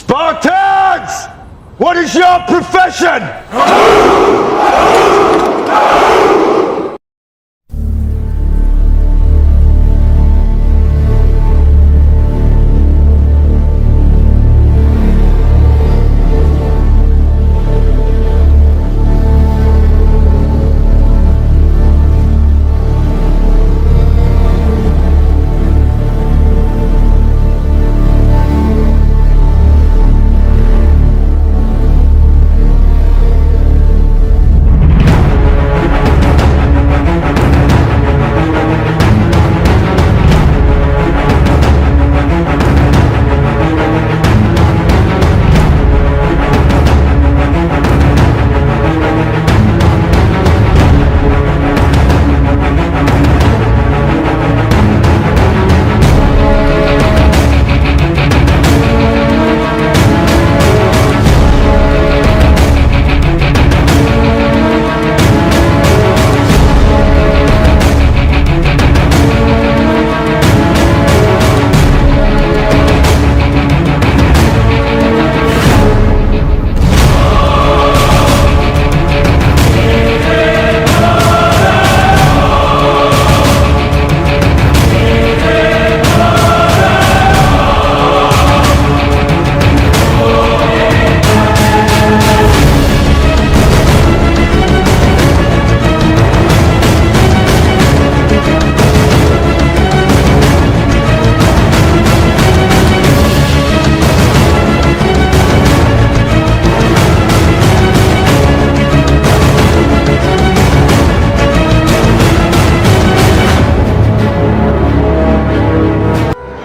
Spartans! What is your profession?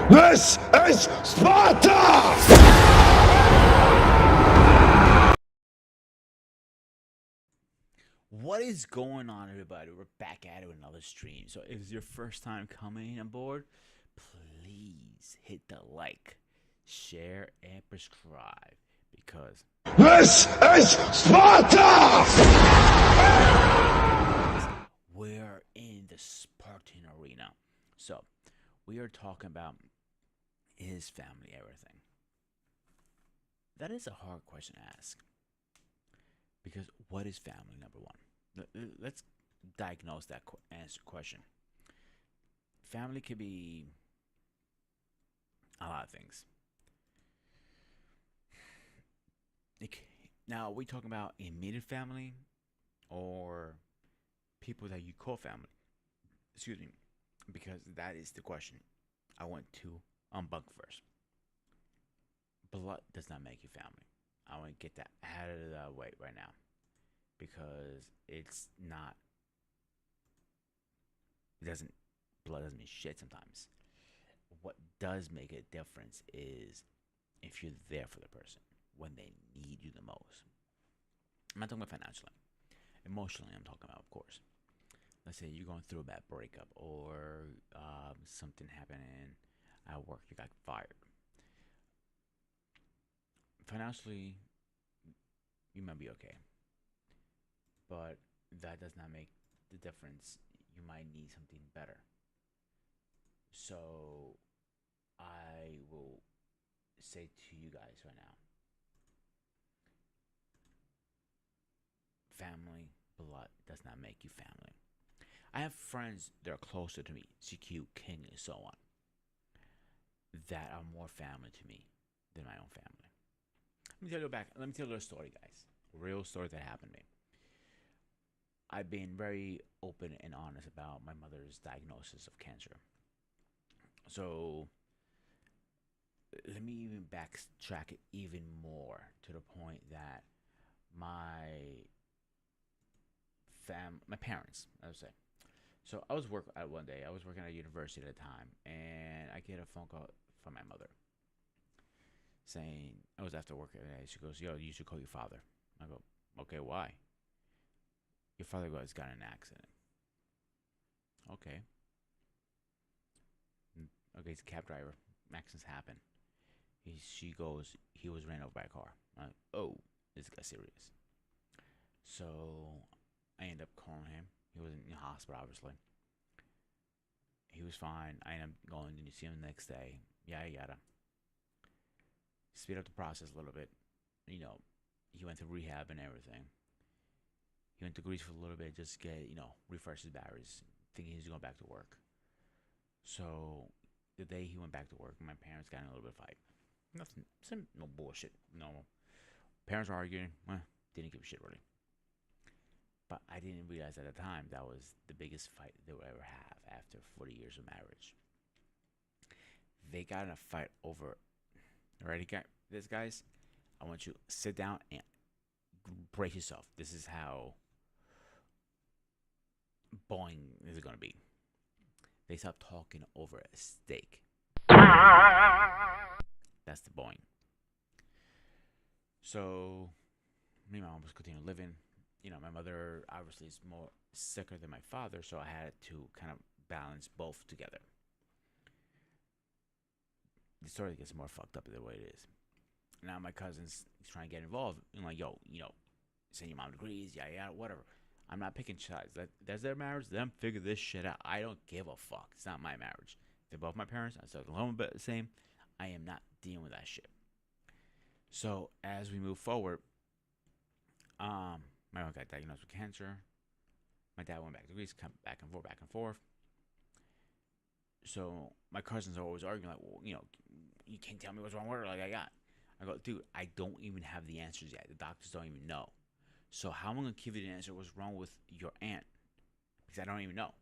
This is Sparta! What is going on, everybody? We're back at it with another stream. So if it's your first time coming on board, please hit the like, share, and subscribe because This is Sparta! we're in the Spartan arena. So we are talking about is family everything? That is a hard question to ask. Because what is family, number one? Let's diagnose that question. Family could be a lot of things. Now, are we talking about immediate family or people that you call family? Excuse me, because that is the question. I want to unbug first. Blood does not make you family. I want to get that out of the way right now because it's not. Blood doesn't mean shit sometimes. What does make a difference is if you're there for the person when they need you the most. I'm not talking about financially. Emotionally, I'm talking about, of course. Let's say you're going through a bad breakup or something happening at work, you got fired. Financially, you might be okay, but that does not make the difference. You might need something better. So, I will say to you guys right now, family blood does not make you family. I have friends that are closer to me, CQ, King, and so on, that are more family to me than my own family. Let me tell you a story, guys. A real story that happened to me. I've been very open and honest about my mother's diagnosis of cancer. So let me even backtrack it even more to the point that my parents, I would say. So I was one day. I was working at a university at the time, and I get a phone call from my mother saying I was after work every day. She goes, "Yo, you should call your father." I go, "Okay, why?" Your father has got in an accident. Okay. Okay, he's a cab driver. Accidents happen. She goes, he was ran over by a car. I'm like, oh, this got serious. So I ended up calling him. He was in the hospital, obviously. He was fine. I ended up going to see him the next day. Yada yada. speed up the process a little bit. You know, he went to rehab and everything. He went to Greece for a little bit just to get, refresh his batteries, thinking he's going back to work. So the day he went back to work, my parents got in a little bit of fight. Nothing, no bullshit, normal. Parents were arguing. Didn't give a shit really. But I didn't realize at the time that was the biggest fight they would ever have after 40 years of marriage. They got in a fight over. Ready, this guys? I want you to sit down and brace yourself. This is how boring this is gonna be. They stopped talking over a steak. That's the boing. So me and my mom was continuing living. My mother obviously is more sicker than my father, so I had to kind of balance both together. The story gets more fucked up the way it is. Now my cousin's trying to get involved. And like, yo, send your mom to Greece, yeah, whatever. I'm not picking sides. That's their marriage. Them figure this shit out. I don't give a fuck. It's not my marriage. They're both my parents. I still love them the same. I am not dealing with that shit. So as we move forward, my mom got diagnosed with cancer. My dad went back to Greece, come back and forth. So my cousins are always arguing, like, well, you can't tell me what's wrong with her like I got. I go, dude, I don't even have the answers yet. The doctors don't even know. So how am I going to give you the answer what's wrong with your aunt? Because I don't even know.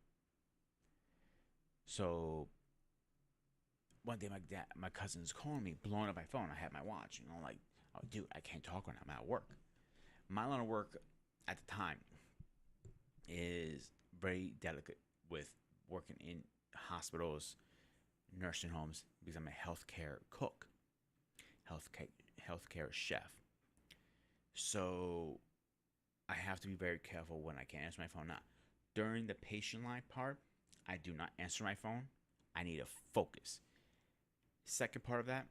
So one day my cousin's calling me, blowing up my phone. I had my watch. I'm like, oh, dude, I can't talk right now. I'm at work. My line of work at the time is very delicate with working in hospitals, nursing homes, because I'm a healthcare cook, healthcare chef. So I have to be very careful when I can't answer my phone. Now, during the patient line part, I do not answer my phone. I need to focus. Second part of that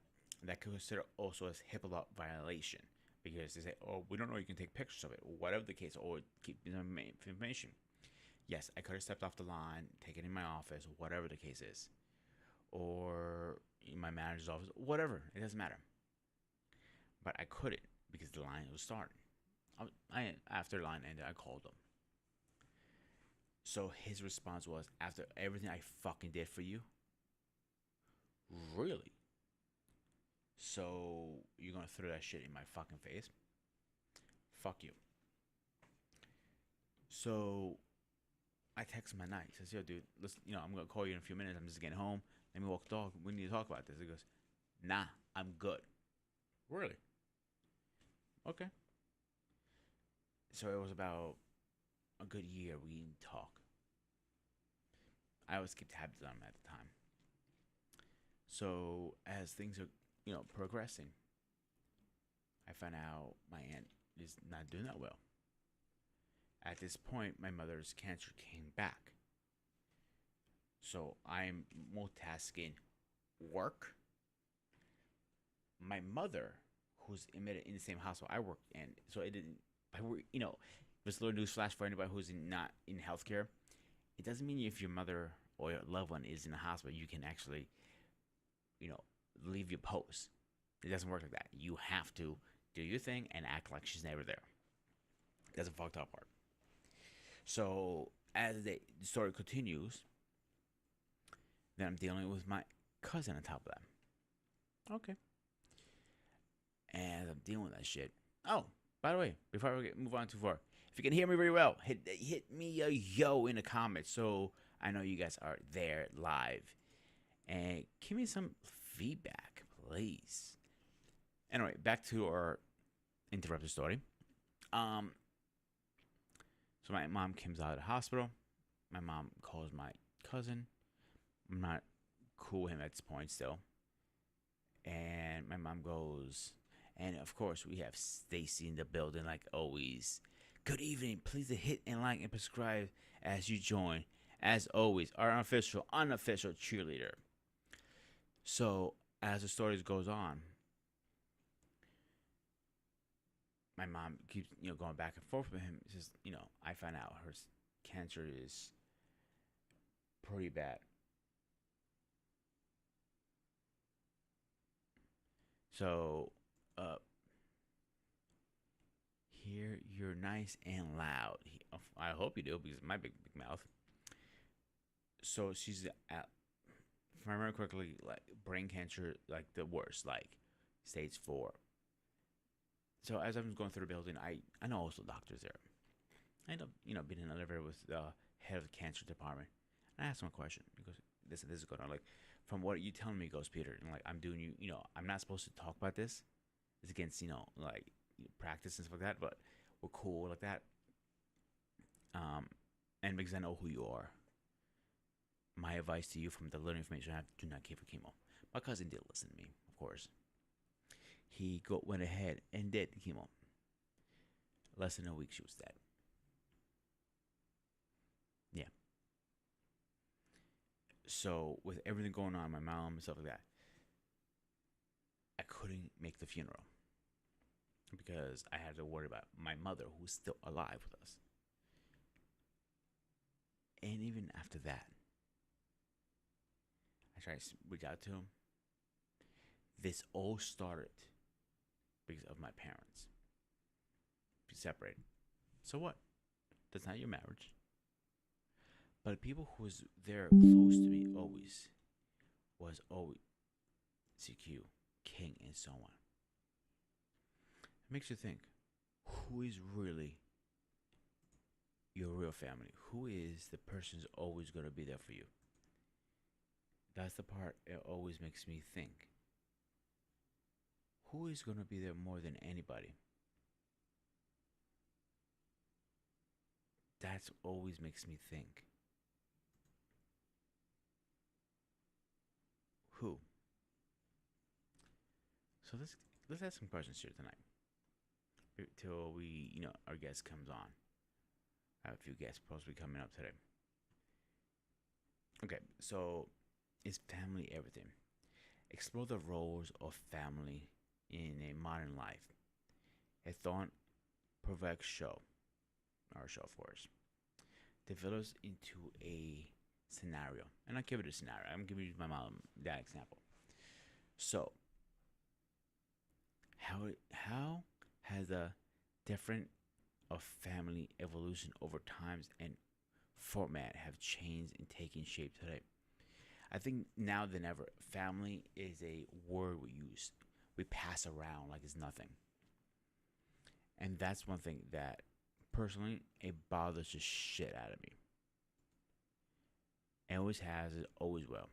could consider also as HIPAA law violation, because they say, oh, we don't know you can take pictures of it, whatever the case, or keep information. Yes, I could have stepped off the line, taken it in my office, whatever the case is, or in my manager's office, whatever. It doesn't matter. But I couldn't because the line was starting. After the line ended, I called him. So his response was, after everything I fucking did for you? Really? So you're gonna throw that shit in my fucking face? Fuck you. So I text him at night. He says, yo, dude, listen, I'm gonna call you in a few minutes. I'm just getting home. Let me walk the dog. We need to talk about this. He goes, nah, I'm good. Really? Okay. So it was about a good year we didn't talk. I always kept tabs on him at the time. So as things are, progressing, I found out my aunt is not doing that well. At this point, my mother's cancer came back. So I'm multitasking work. My mother, who's admitted in the same hospital I work in, so it didn't, just a little news flash for anybody who's not in healthcare. It doesn't mean if your mother or your loved one is in the hospital, you can actually, leave your post. It doesn't work like that. You have to do your thing and act like she's never there. That's a fucked up part. So as the story continues, then I'm dealing with my cousin on top of that. Okay. And I'm dealing with that shit. Oh, by the way, before we move on too far, if you can hear me very well, hit me a yo in the comments so I know you guys are there live. And give me some feedback, please. Anyway, back to our interrupted story. So my mom comes out of the hospital. My mom calls my cousin. I'm not cool with him at this point still. And my mom goes, and of course we have Stacy in the building like always. Good evening. Please hit and like and subscribe as you join. As always, our unofficial cheerleader. So as the story goes on, my mom keeps going back and forth with him. It's just I find out her cancer is pretty bad. So, uh, here you're nice and loud. I hope you do because of my big mouth. So she's, if I remember correctly, like brain cancer, like the worst, like stage 4. So as I was going through the building, I know also doctors there. I end up, being in an elevator with the head of the cancer department. And I asked him a question. He goes, this is going on. Like, from what you telling me, he goes, Peter, and like, I'm doing I'm not supposed to talk about this. It's against, like practice and stuff like that, but we're cool like that. Um, and because I know who you are, my advice to you from the little information I have, do not give her chemo. My cousin did listen to me, of course. He went ahead and did chemo. Less than a week, she was dead. Yeah. So with everything going on, my mom and stuff like that, I couldn't make the funeral because I had to worry about my mother, who's still alive with us. And even after that, I tried to reach out to him. This all started because of my parents be separated. So what? That's not your marriage. But people who was there close to me was always CQ, King, and so on. It makes you think, who is really your real family? Who is the person who's always going to be there for you? That's the part it always makes me think. Who is going to be there more than anybody? That's always makes me think. Who? So let's ask some questions here tonight. Till our guest comes on. I have a few guests possibly coming up today. Okay, so is family everything? Explore the roles of family in a modern life. A thought-provoking show, our show of course, develops into a scenario. And I'll give it a scenario. I'm giving you my mom that example. So, how has the different of family evolution over times and format have changed and taken shape today? I think now than ever, family is a word we pass around like it's nothing. And that's one thing that personally it bothers the shit out of me. It always has, it always will.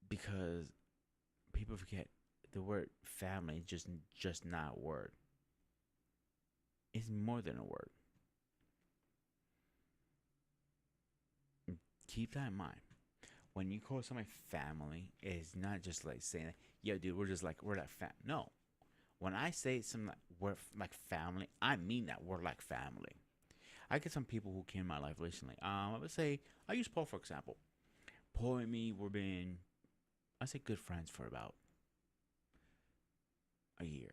Because people forget the word family is just not a word. It's more than a word. Keep that in mind. When you call somebody family, it's not just like saying, "Yo, dude, we're like fam." No, when I say something like we're like family, I mean that we're like family. I get some people who came in my life recently. I would say I use Paul for example. Paul and me were being, I say, good friends for about a year.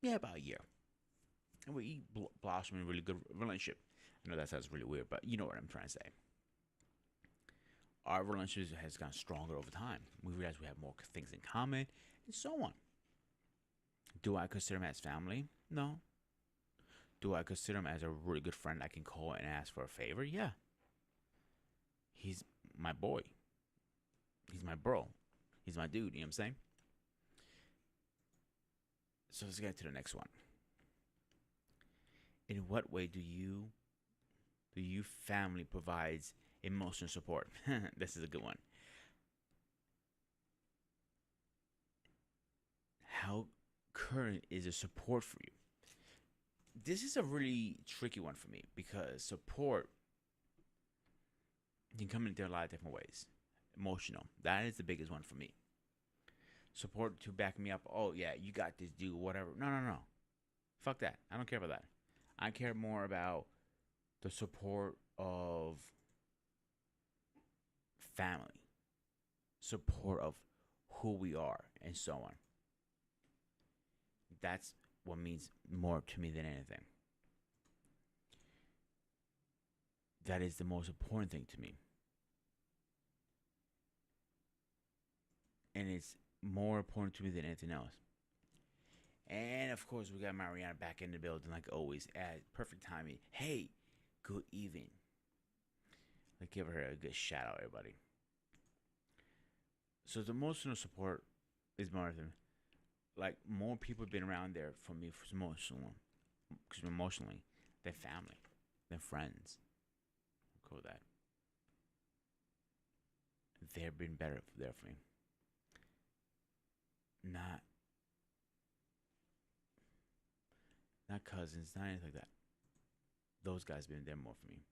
Yeah, about a year, and we blossomed in a really good relationship. I know that sounds really weird, but you know what I'm trying to say. Our relationship has gotten stronger over time. We realize we have more things in common, and so on. Do I consider him as family? No. Do I consider him as a really good friend I can call and ask for a favor? Yeah. He's my boy. He's my bro. He's my dude. You know what I'm saying? So let's get to the next one. In what way do you family provides emotional support? This is a good one. How current is the support for you? This is a really tricky one for me because support can come in a lot of different ways. Emotional, that is the biggest one for me. Support to back me up. Oh yeah, you got this, dude. Whatever. No, no, no. Fuck that. I don't care about that. I care more about the support of family, support of who we are, and so on. That's what means more to me than anything. That is the most important thing to me. and it's more important to me than anything else. And of course, we got Mariana back in the building like always at perfect timing. Hey, good evening. Let's give her a good shout out, everybody. So the emotional support is more than like more people have been around there for me for emotionally, than family, than friends. Call that. They've been better there for me. Not not cousins, not anything like that. Those guys have been there more for me.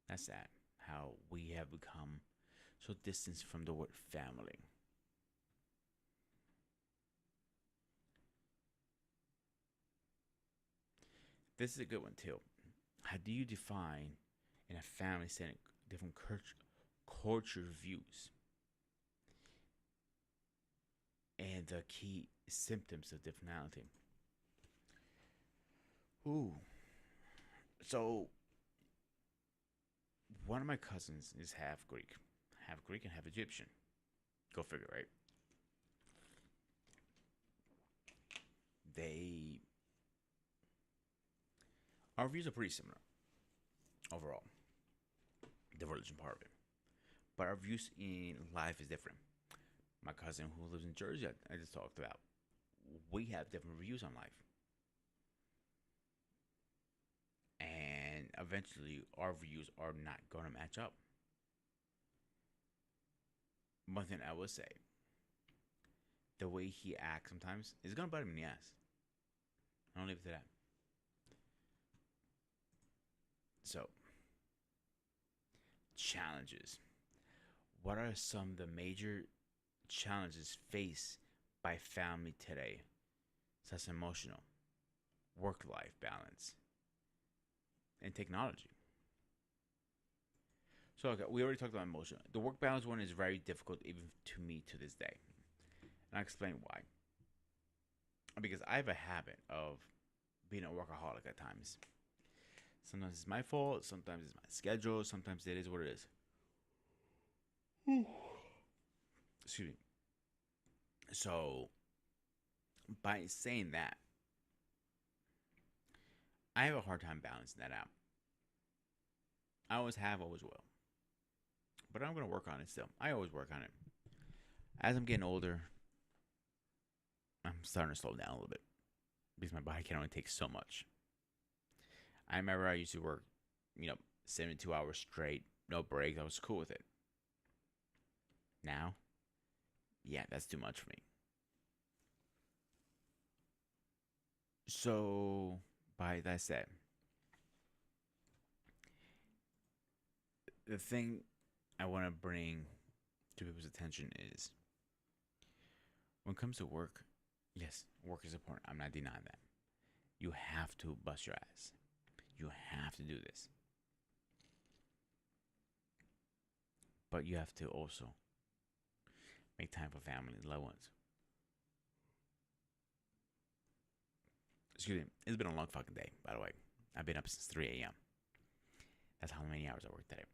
That's sad. How we have become so distant from the word family. This is a good one too. How do you define in a family setting different culture views and the key symptoms of differently? Ooh. So one of my cousins is half Greek and half Egyptian. Go figure, right? They Our views are pretty similar overall, the religion part of it, but our views in life is different. My cousin who lives in Jersey, I just talked about, we have different views on life, and eventually our views are not going to match up. One thing I will say, the way he acts sometimes is going to bite him in the ass. I'll leave it to that. So, challenges. What are some of the major challenges faced by family today, such as emotional, work-life balance, and technology? So, okay, we already talked about emotional. The work balance one is very difficult even to me to this day. And I'll explain why. Because I have a habit of being a workaholic at times. Sometimes it's my fault, sometimes it's my schedule, sometimes it is what it is. Excuse me. So, by saying that, I have a hard time balancing that out. I always have, always will. But I'm going to work on it still. I always work on it. As I'm getting older, I'm starting to slow down a little bit because my body can only take so much. I remember I used to work, 72 hours straight, no breaks. I was cool with it. Now, yeah, that's too much for me. So, by that said, the thing I want to bring to people's attention is when it comes to work, yes, work is important. I'm not denying that. You have to bust your ass. You have to do this. But you have to also make time for family and loved ones. Excuse me. It's been a long fucking day, by the way. I've been up since 3 a.m. That's how many hours I worked today.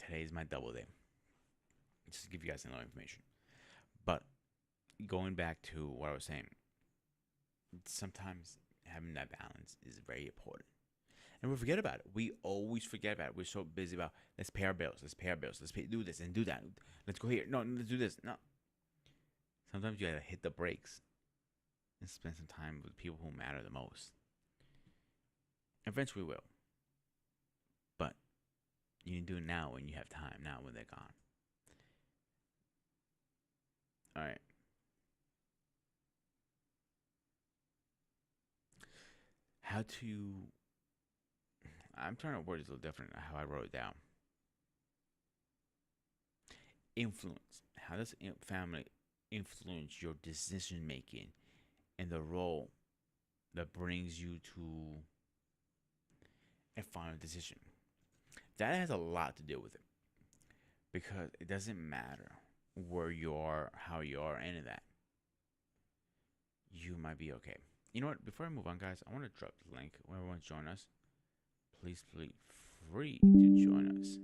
Today is my double day. Just to give you guys a little information. But going back to what I was saying, sometimes having that balance is very important. And we forget about it. We always forget about it. We're so busy about let's pay our bills, do this and do that. Let's go here. No, let's do this. No. Sometimes you gotta hit the brakes and spend some time with people who matter the most. Eventually we will. But you can do it now when you have time, not when they're gone. Alright. How to I'm trying to word this a little different than how I wrote it down. Influence. How does family influence your decision making and the role that brings you to a final decision? That has a lot to do with it because it doesn't matter where you are, how you are, any of that. You might be okay. You know what? Before I move on, guys, I want to drop the link. Whoever wants to join us, please feel free to join us.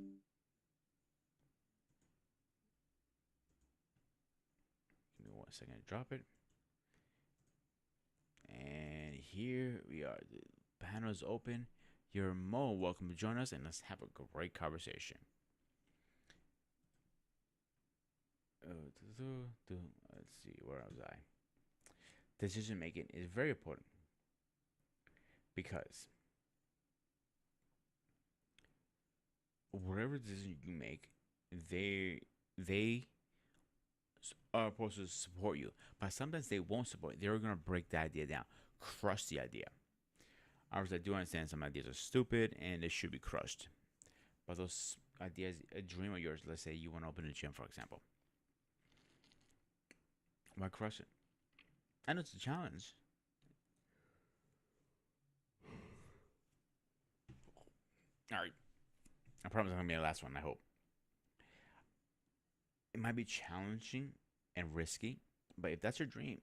second to drop it. And here we are. The panel is open. You're more welcome to join us, and let's have a great conversation. Let's see, where was I? Decision making is very important because whatever decision you make, they are supposed to support you, but sometimes they won't support you. They're gonna break the idea down, crush the idea. Obviously, I do understand some ideas are stupid and they should be crushed, but those ideas, a dream of yours, let's say you want to open a gym, for example, why crush it? I know it's a challenge. All right, I promise I'm gonna be the last one. I hope. It might be challenging and risky, but if that's your dream,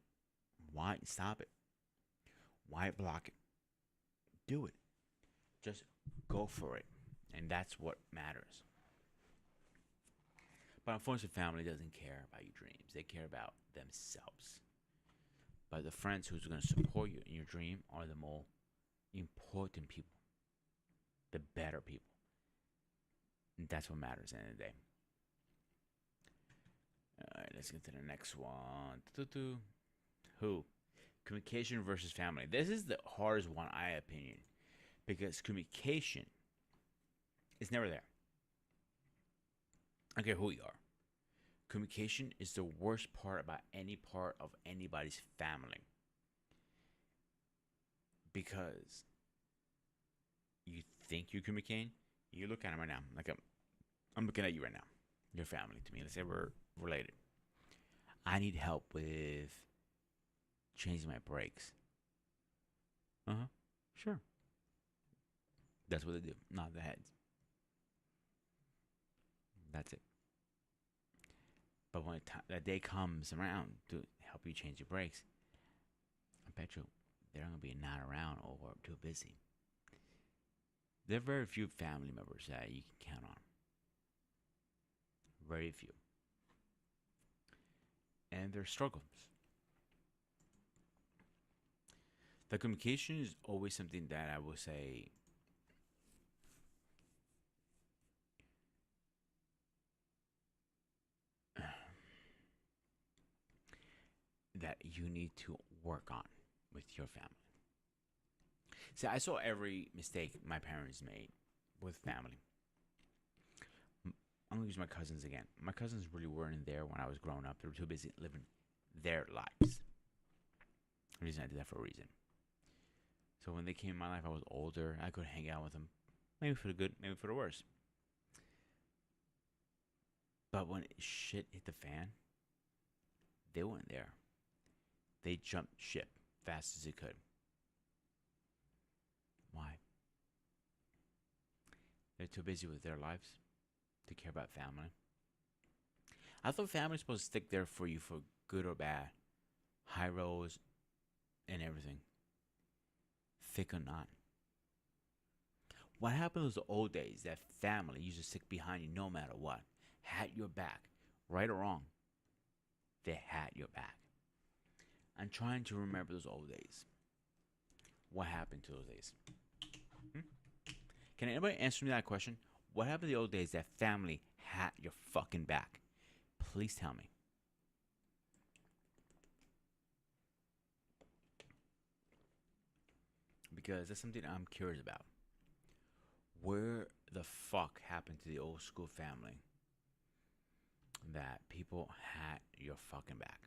why stop it? Why block it? Do it. Just go for it. And that's what matters. But unfortunately, family doesn't care about your dreams. They care about themselves. But the friends who's going to support you in your dream are the more important people, the better people. And that's what matters at the end of the day. All right, let's get to the next one. Who? Communication versus family. This is the hardest one, I opinion, because communication is never there. I don't care who you are. Communication is the worst part about any part of anybody's family, because you think you're communicating. You look at him right now, like I'm looking at you right now. Your family to me. Let's say we're related. I need help with changing my brakes. Sure. That's what they do. Nod the heads. That's it. But when that day comes around to help you change your brakes, I bet you they're gonna be not around or too busy. There are very few family members that you can count on. Very few. And their struggles. The communication is always something that I will say that you need to work on with your family. See, I saw every mistake my parents made with family. I'm gonna use my cousins again. My cousins really weren't there when I was growing up. They were too busy living their lives. The reason I did that for a reason. So when they came in my life, I was older. I could hang out with them, maybe for the good, maybe for the worse. But when shit hit the fan, they weren't there. They jumped ship fast as they could. Why? They're too busy with their lives to care about family. I thought family was supposed to stick there for you for good or bad, high roads and everything, thick or not. What happened was the old days that family used to stick behind you no matter what, had your back, right or wrong. They had your back. I'm trying to remember those old days. What happened to those days? Can anybody answer me that question? What happened to the old days that family had your fucking back? Please tell me. Because that's something I'm curious about. Where the fuck happened to the old school family that people had your fucking back?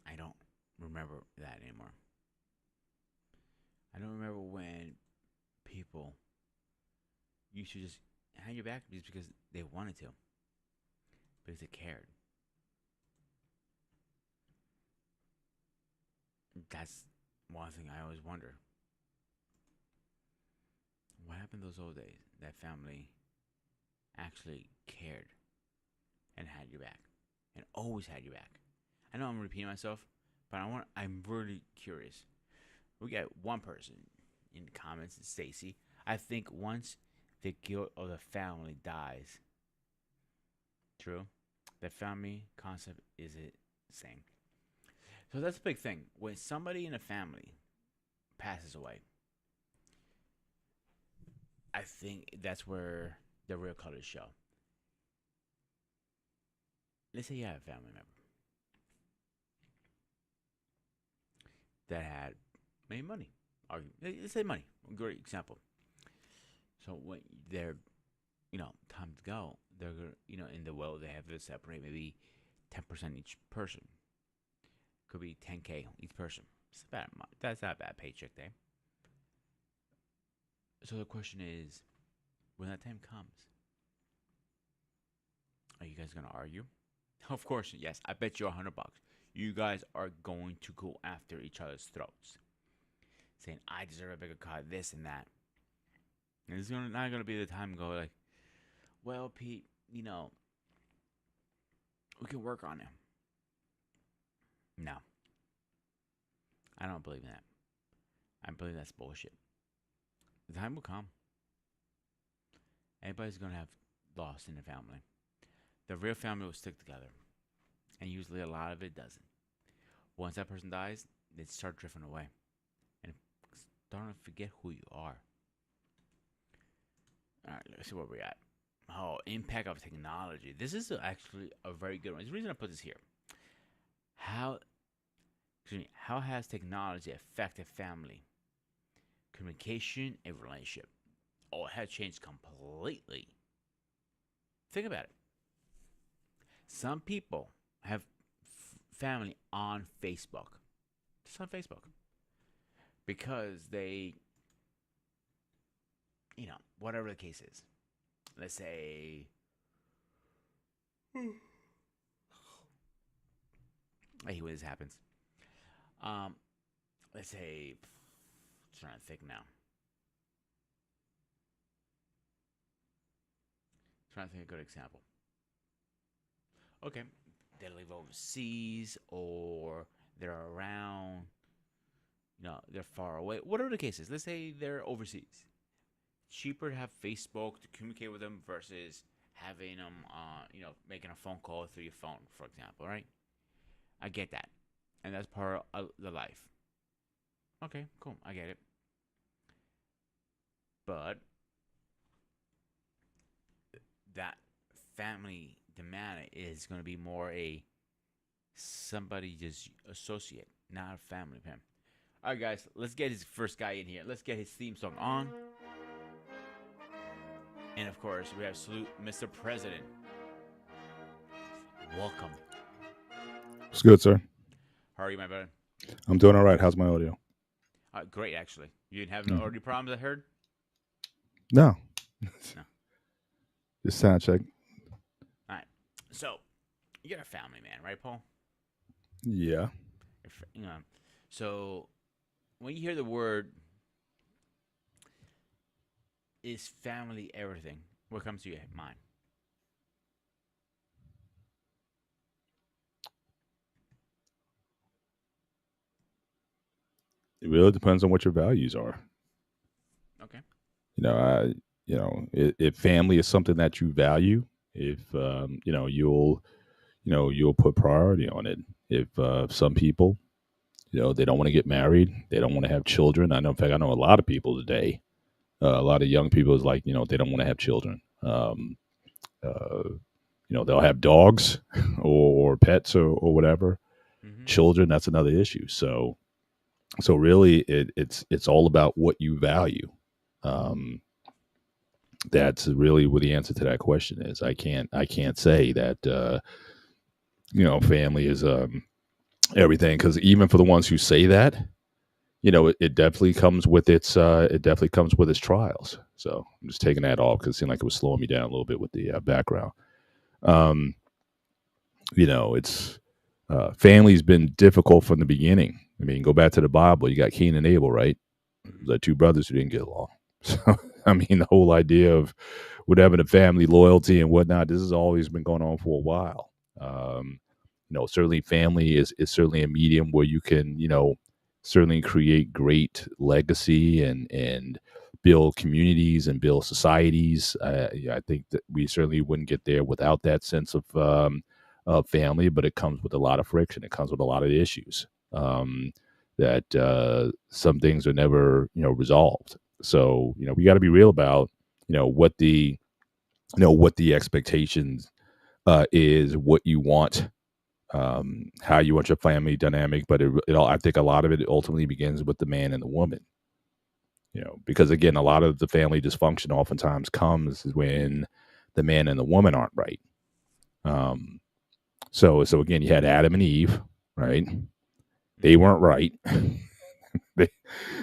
I don't remember that anymore. I don't remember when people used to just have your back just because they wanted to, because they cared. That's one thing I always wonder. What happened those old days that family actually cared and had your back and always had your back? I know I'm repeating myself, but I'm really curious. We got one person in the comments, Stacy. I think once the guilt of the family dies. True. The family concept is it same. So that's a big thing. When somebody in a family passes away, I think that's where the real colors show. Let's say you have a family member that had made money. Let's say money. A great example. So when they're, time to go, they're gonna, in the will they have to separate maybe 10% each person. Could be 10K each person. It's bad. That's not a bad paycheck there. So the question is, when that time comes, are you guys gonna argue? Of course, yes. I bet you $100. You guys are going to go after each other's throats, saying, "I deserve a bigger cut, this and that." And it's not gonna be the time to go like, "Well, Pete, we can work on it." No, I don't believe in that. I believe that's bullshit. The time will come. Everybody's gonna have loss in the family. The real family will stick together, and usually a lot of it doesn't. Once that person dies, they start drifting away, and starting to forget who you are. All right, let's see where we're at. Oh, impact of technology. This is actually a very good one. There's a reason I put this here. How has technology affected family, communication, and relationship? Oh, it has changed completely. Think about it. Some people have family on Facebook. Just on Facebook. Because they, whatever the case is. Let's say, I hate when this happens. Let's say, I'm trying to think now. Trying to think of a good example. Okay, they live overseas or they're around, they're far away. Whatever the case is, let's say they're overseas. Cheaper to have Facebook to communicate with them versus having them, making a phone call through your phone, for example, right? I get that. And that's part of the life. Okay, cool. I get it. But that family demand is going to be more a somebody just associate, not a family with him. All right, guys, let's get his first guy in here. Let's get his theme song on. And of course, we have salute Mr. President. Welcome. It's good, sir. How are you, my brother? I'm doing all right. How's my audio? Great, actually. You didn't have no audio problems, I heard? No. No. Just sound check. All right. So, you're a family man, right, Paul? Yeah. So, when you hear the word, is family everything? What comes to your mind? It really depends on what your values are. Okay. If family is something that you value, if you'll put priority on it. If some people, they don't want to get married, they don't want to have children. In fact, I know a lot of people today. A lot of young people is like, they don't want to have children. Uh, they'll have dogs or pets or whatever. Mm-hmm. Children, that's another issue. So really, it's all about what you value. That's really what the answer to that question is. I can't say that family is everything, because even for the ones who say that, it definitely comes with its trials. So I'm just taking that off because it seemed like it was slowing me down a little bit with the background. It's family's been difficult from the beginning. I mean, go back to the Bible. You got Cain and Abel, right? The two brothers who didn't get along. So, I mean, the whole idea of whatever the family loyalty and whatnot, this has always been going on for a while. Certainly family is certainly a medium where you can, certainly create great legacy and build communities and build societies. I think that we certainly wouldn't get there without that sense of of family, but it comes with a lot of friction. It comes with a lot of issues that some things are never, resolved. So, we got to be real about, what the, what the expectations is, what you want, how you want your family dynamic. But it all, I think a lot of it ultimately begins with the man and the woman. Because again, a lot of the family dysfunction oftentimes comes when the man and the woman aren't right. So again, you had Adam and Eve, right? They weren't right.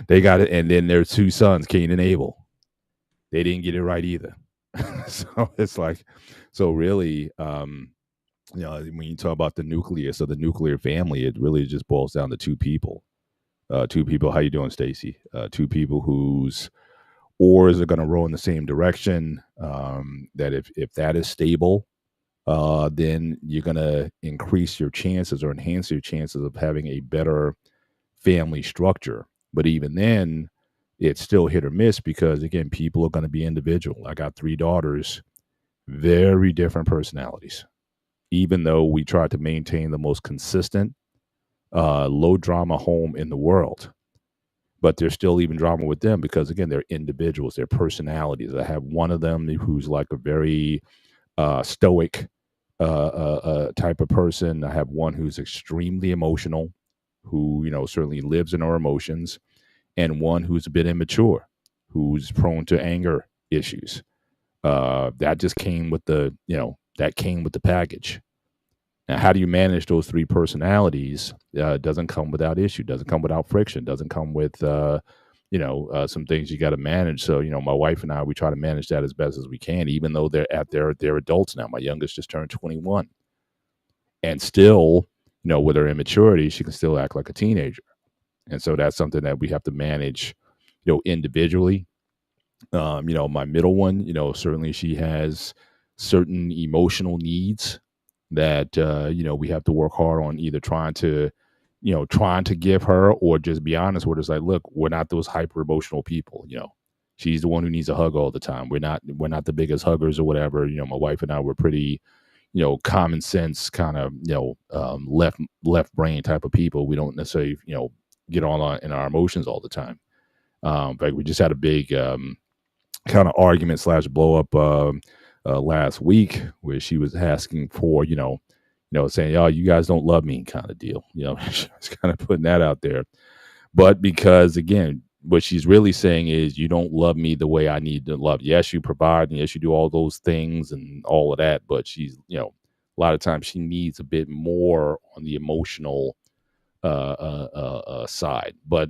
they got it, and then their two sons, Cain and Abel. They didn't get it right either. So it's like, so really, when you talk about the nucleus of the nuclear family, it really just boils down to two people. Two people. How you doing, Stacy? Two people whose oars are going to row in the same direction. That if that is stable, then you're going to increase your chances or enhance your chances of having a better family structure. But even then, it's still hit or miss because, again, people are going to be individual. I got 3 daughters, very different personalities. Even though we try to maintain the most consistent, low drama home in the world, but there's still even drama with them because, again, they're individuals, they're personalities. I have one of them who's like a very stoic type of person. I have one who's extremely emotional, who certainly lives in her emotions, and one who's a bit immature, who's prone to anger issues. That just came with the package. Now, how do you manage those 3 personalities? Doesn't come without issue, doesn't come without friction, doesn't come with some things you got to manage. So my wife and I, we try to manage that as best as we can, even though they're adults now. My youngest just turned 21, and still, with her immaturity, she can still act like a teenager. And so that's something that we have to manage, individually. My middle one, certainly she has certain emotional needs that, we have to work hard on either trying to give her or just be honest with her. It's like, look, we're not those hyper emotional people. She's the one who needs a hug all the time. We're not the biggest huggers or whatever. My wife and I were pretty, common sense kind of, left brain type of people. We don't necessarily, get on in our emotions all the time. In fact, we just had a big kind of argument / blow up last week where she was asking for, saying, "Oh, you guys don't love me," kind of deal. She was kind of putting that out there. But because, again, what she's really saying is, you don't love me the way I need to love. Yes, you provide, and yes, you do all those things and all of that. But she's, a lot of times she needs a bit more on the emotional side. But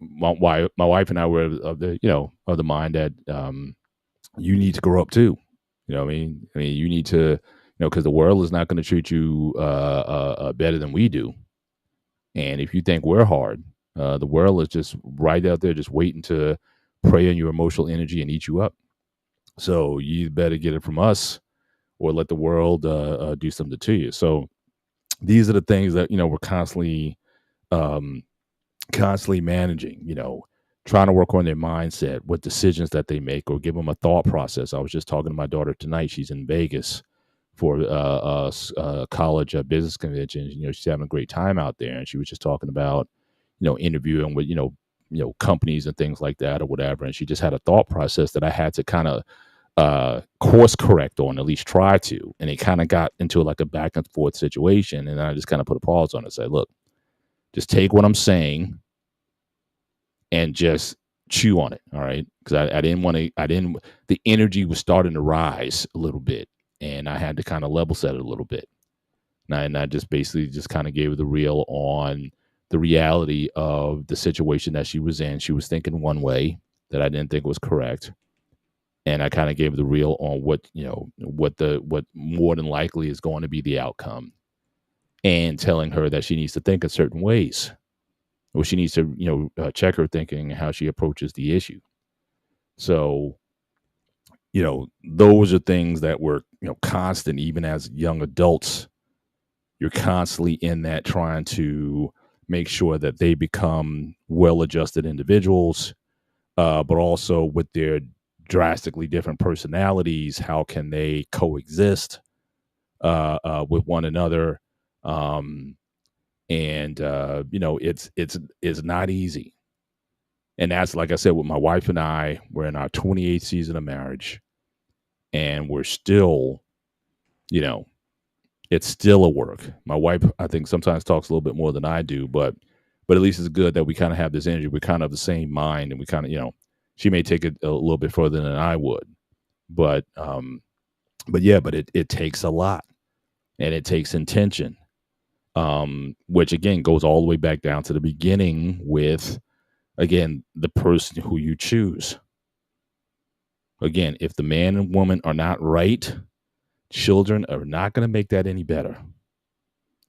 my wife and I were of the mind that you need to grow up too. I mean, you need to, because the world is not going to treat you better than we do. And if you think we're hard, the world is just right out there, just waiting to prey on your emotional energy and eat you up. So you better get it from us, or let the world do something to you. So these are the things that we're constantly managing. Trying to work on their mindset, what decisions that they make, or give them a thought process. I was just talking to my daughter tonight. She's in Vegas for college business conventions. She's having a great time out there, and she was just talking about, interviewing with, companies and things like that or whatever. And she just had a thought process that I had to kind of course correct on, at least try to. And it kind of got into like a back and forth situation. And I just kind of put a pause on it and say, look, just take what I'm saying and just chew on it. All right. Because I didn't want to, the energy was starting to rise a little bit, and I had to kind of level set it a little bit. And I just basically just kind of gave her the real on the reality of the situation that she was in. She was thinking one way that I didn't think was correct. And I kind of gave her the real on what more than likely is going to be the outcome, and telling her that she needs to think in certain ways. Or she needs to, check her thinking and how she approaches the issue. So, those are things that were, constant, even as young adults. You're constantly in that, trying to make sure that they become well-adjusted individuals, but also with their drastically different personalities, how can they coexist? with one another. And it's not easy. And that's, like I said, with my wife and I, we're in our 28th season of marriage, and we're still, it's still a work. My wife, I think, sometimes talks a little bit more than I do, but at least it's good that we kind of have this energy. We're kind of the same mind, and we kind of, she may take it a little bit further than I would, but it takes a lot, and it takes intention, which again goes all the way back down to the beginning with, again, the person who you choose. Again, if the man and woman are not right, children are not going to make that any better.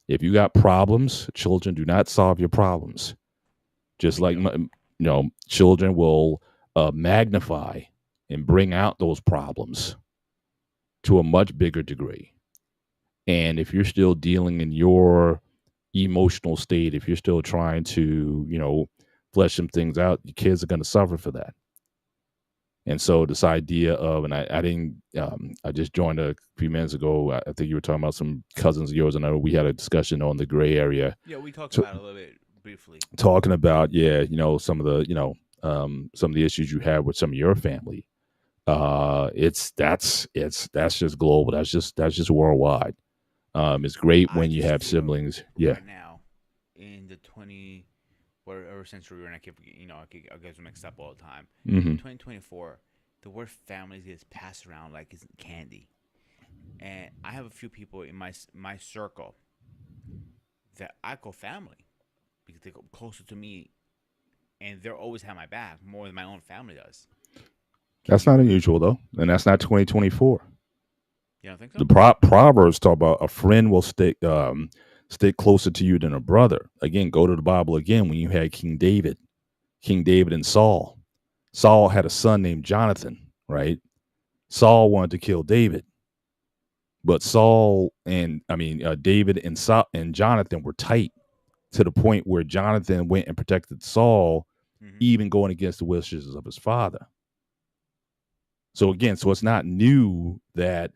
If you got problems, children do not solve your problems. Just like, children will magnify and bring out those problems to a much bigger degree. And if you're still dealing in your emotional state, if you're still trying to, flesh some things out, your kids are going to suffer for that. And so this idea of, and I didn't, I just joined a few minutes ago. I think you were talking about some cousins of yours, and I know we had a discussion on the gray area. Yeah, we talked about it a little bit briefly. Talking about, some of the, some of the issues you have with some of your family. That's just global. That's just worldwide. It's great when you have siblings. Yeah. Right now, in the 20, whatever century we're in, I get mixed up all the time. Mm-hmm. In 2024, the word family gets passed around like it's candy, and I have a few people in my circle that I call family because they go closer to me, and they're always have my back more than my own family does. That's not unusual though, and that's not 2024. You don't think so? The Proverbs talk about a friend will stick closer to you than a brother. Again, go to the Bible again. When you had King David and Saul. Saul had a son named Jonathan, right? Saul wanted to kill David, but David and Jonathan were tight to the point where Jonathan went and protected Saul, even going against the wishes of his father. So again, it's not new that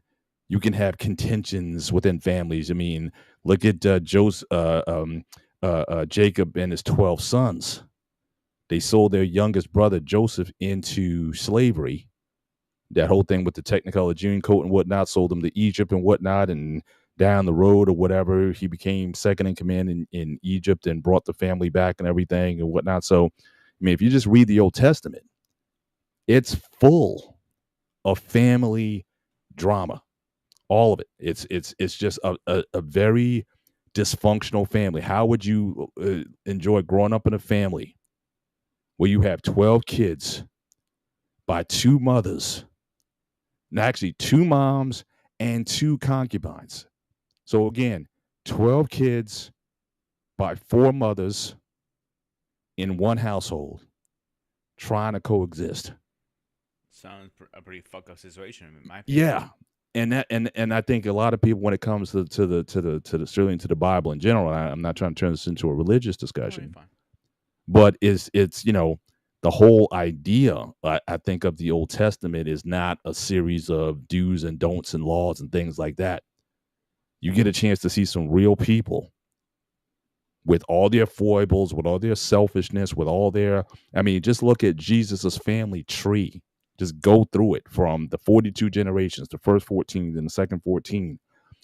you can have contentions within families. I mean, look at Jacob and his 12 sons. They sold their youngest brother Joseph into slavery. That whole thing with the Technicolor Dreamcoat and whatnot, sold him to Egypt and whatnot, and down the road or whatever, he became second in command in Egypt and brought the family back and everything and whatnot. So, I mean, if you just read the Old Testament, it's full of family drama. All of it. It's just a very dysfunctional family. How would you enjoy growing up in a family where you have 12 kids by two mothers, and actually 2 moms and 2 concubines? So again, 12 kids by 4 mothers in one household trying to coexist. Sounds a pretty fucked up situation in my opinion. Yeah. And I think a lot of people, when it comes to certainly to the Bible in general, I'm not trying to turn this into a religious discussion, but it's the whole idea, I think, of the Old Testament is not a series of do's and don'ts and laws and things like that. You get a chance to see some real people with all their foibles, with all their selfishness, with all their, just look at Jesus's family tree. Just go through it from the 42 generations, the first 14 and the second 14,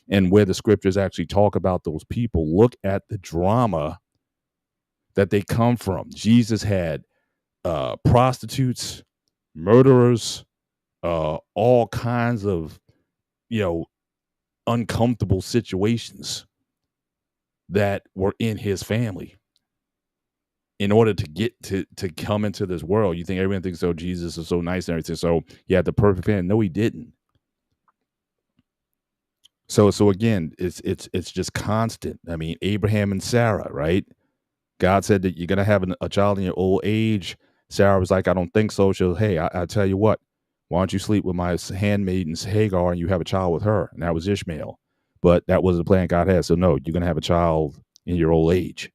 and where the scriptures actually talk about those people. Look at the drama that they come from. Jesus had prostitutes, murderers, all kinds of, uncomfortable situations that were in his family. In order to get to come into this world, you think everyone thinks, oh, Jesus is so nice and everything, so he had the perfect family. No, he didn't. So again, it's just constant. I mean, Abraham and Sarah, right? God said that you're gonna have a child in your old age. Sarah was like, I don't think so. She was, hey, I tell you what, why don't you sleep with my handmaiden Hagar and you have a child with her? And that was Ishmael. But that was the plan God had. So no, you're gonna have a child in your old age.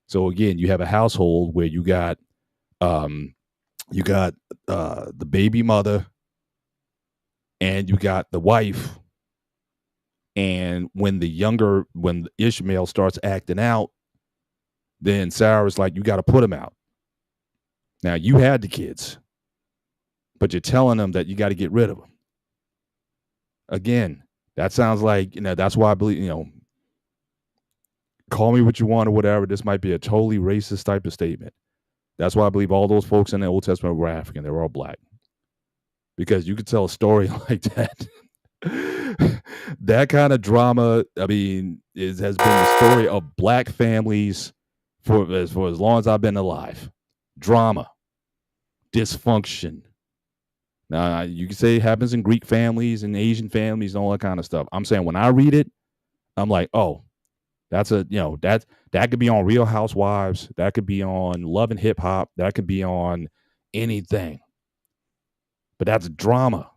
So again, you have a household where you got the baby mother, and you got the wife, and when Ishmael starts acting out, then Sarah's like, you got to put him out. Now you had the kids, but you're telling them that you got to get rid of them. Again, that sounds like, that's why I believe, call me what you want or whatever. This might be a totally racist type of statement. That's why I believe all those folks in the Old Testament were African. They were all black. Because you could tell a story like that. That kind of drama, I mean, has been the story of black families for as long as I've been alive. Drama, dysfunction. Now, you can say it happens in Greek families and Asian families and all that kind of stuff. I'm saying when I read it, I'm like, oh, that's that could be on Real Housewives. That could be on Love and Hip Hop. That could be on anything. But that's drama.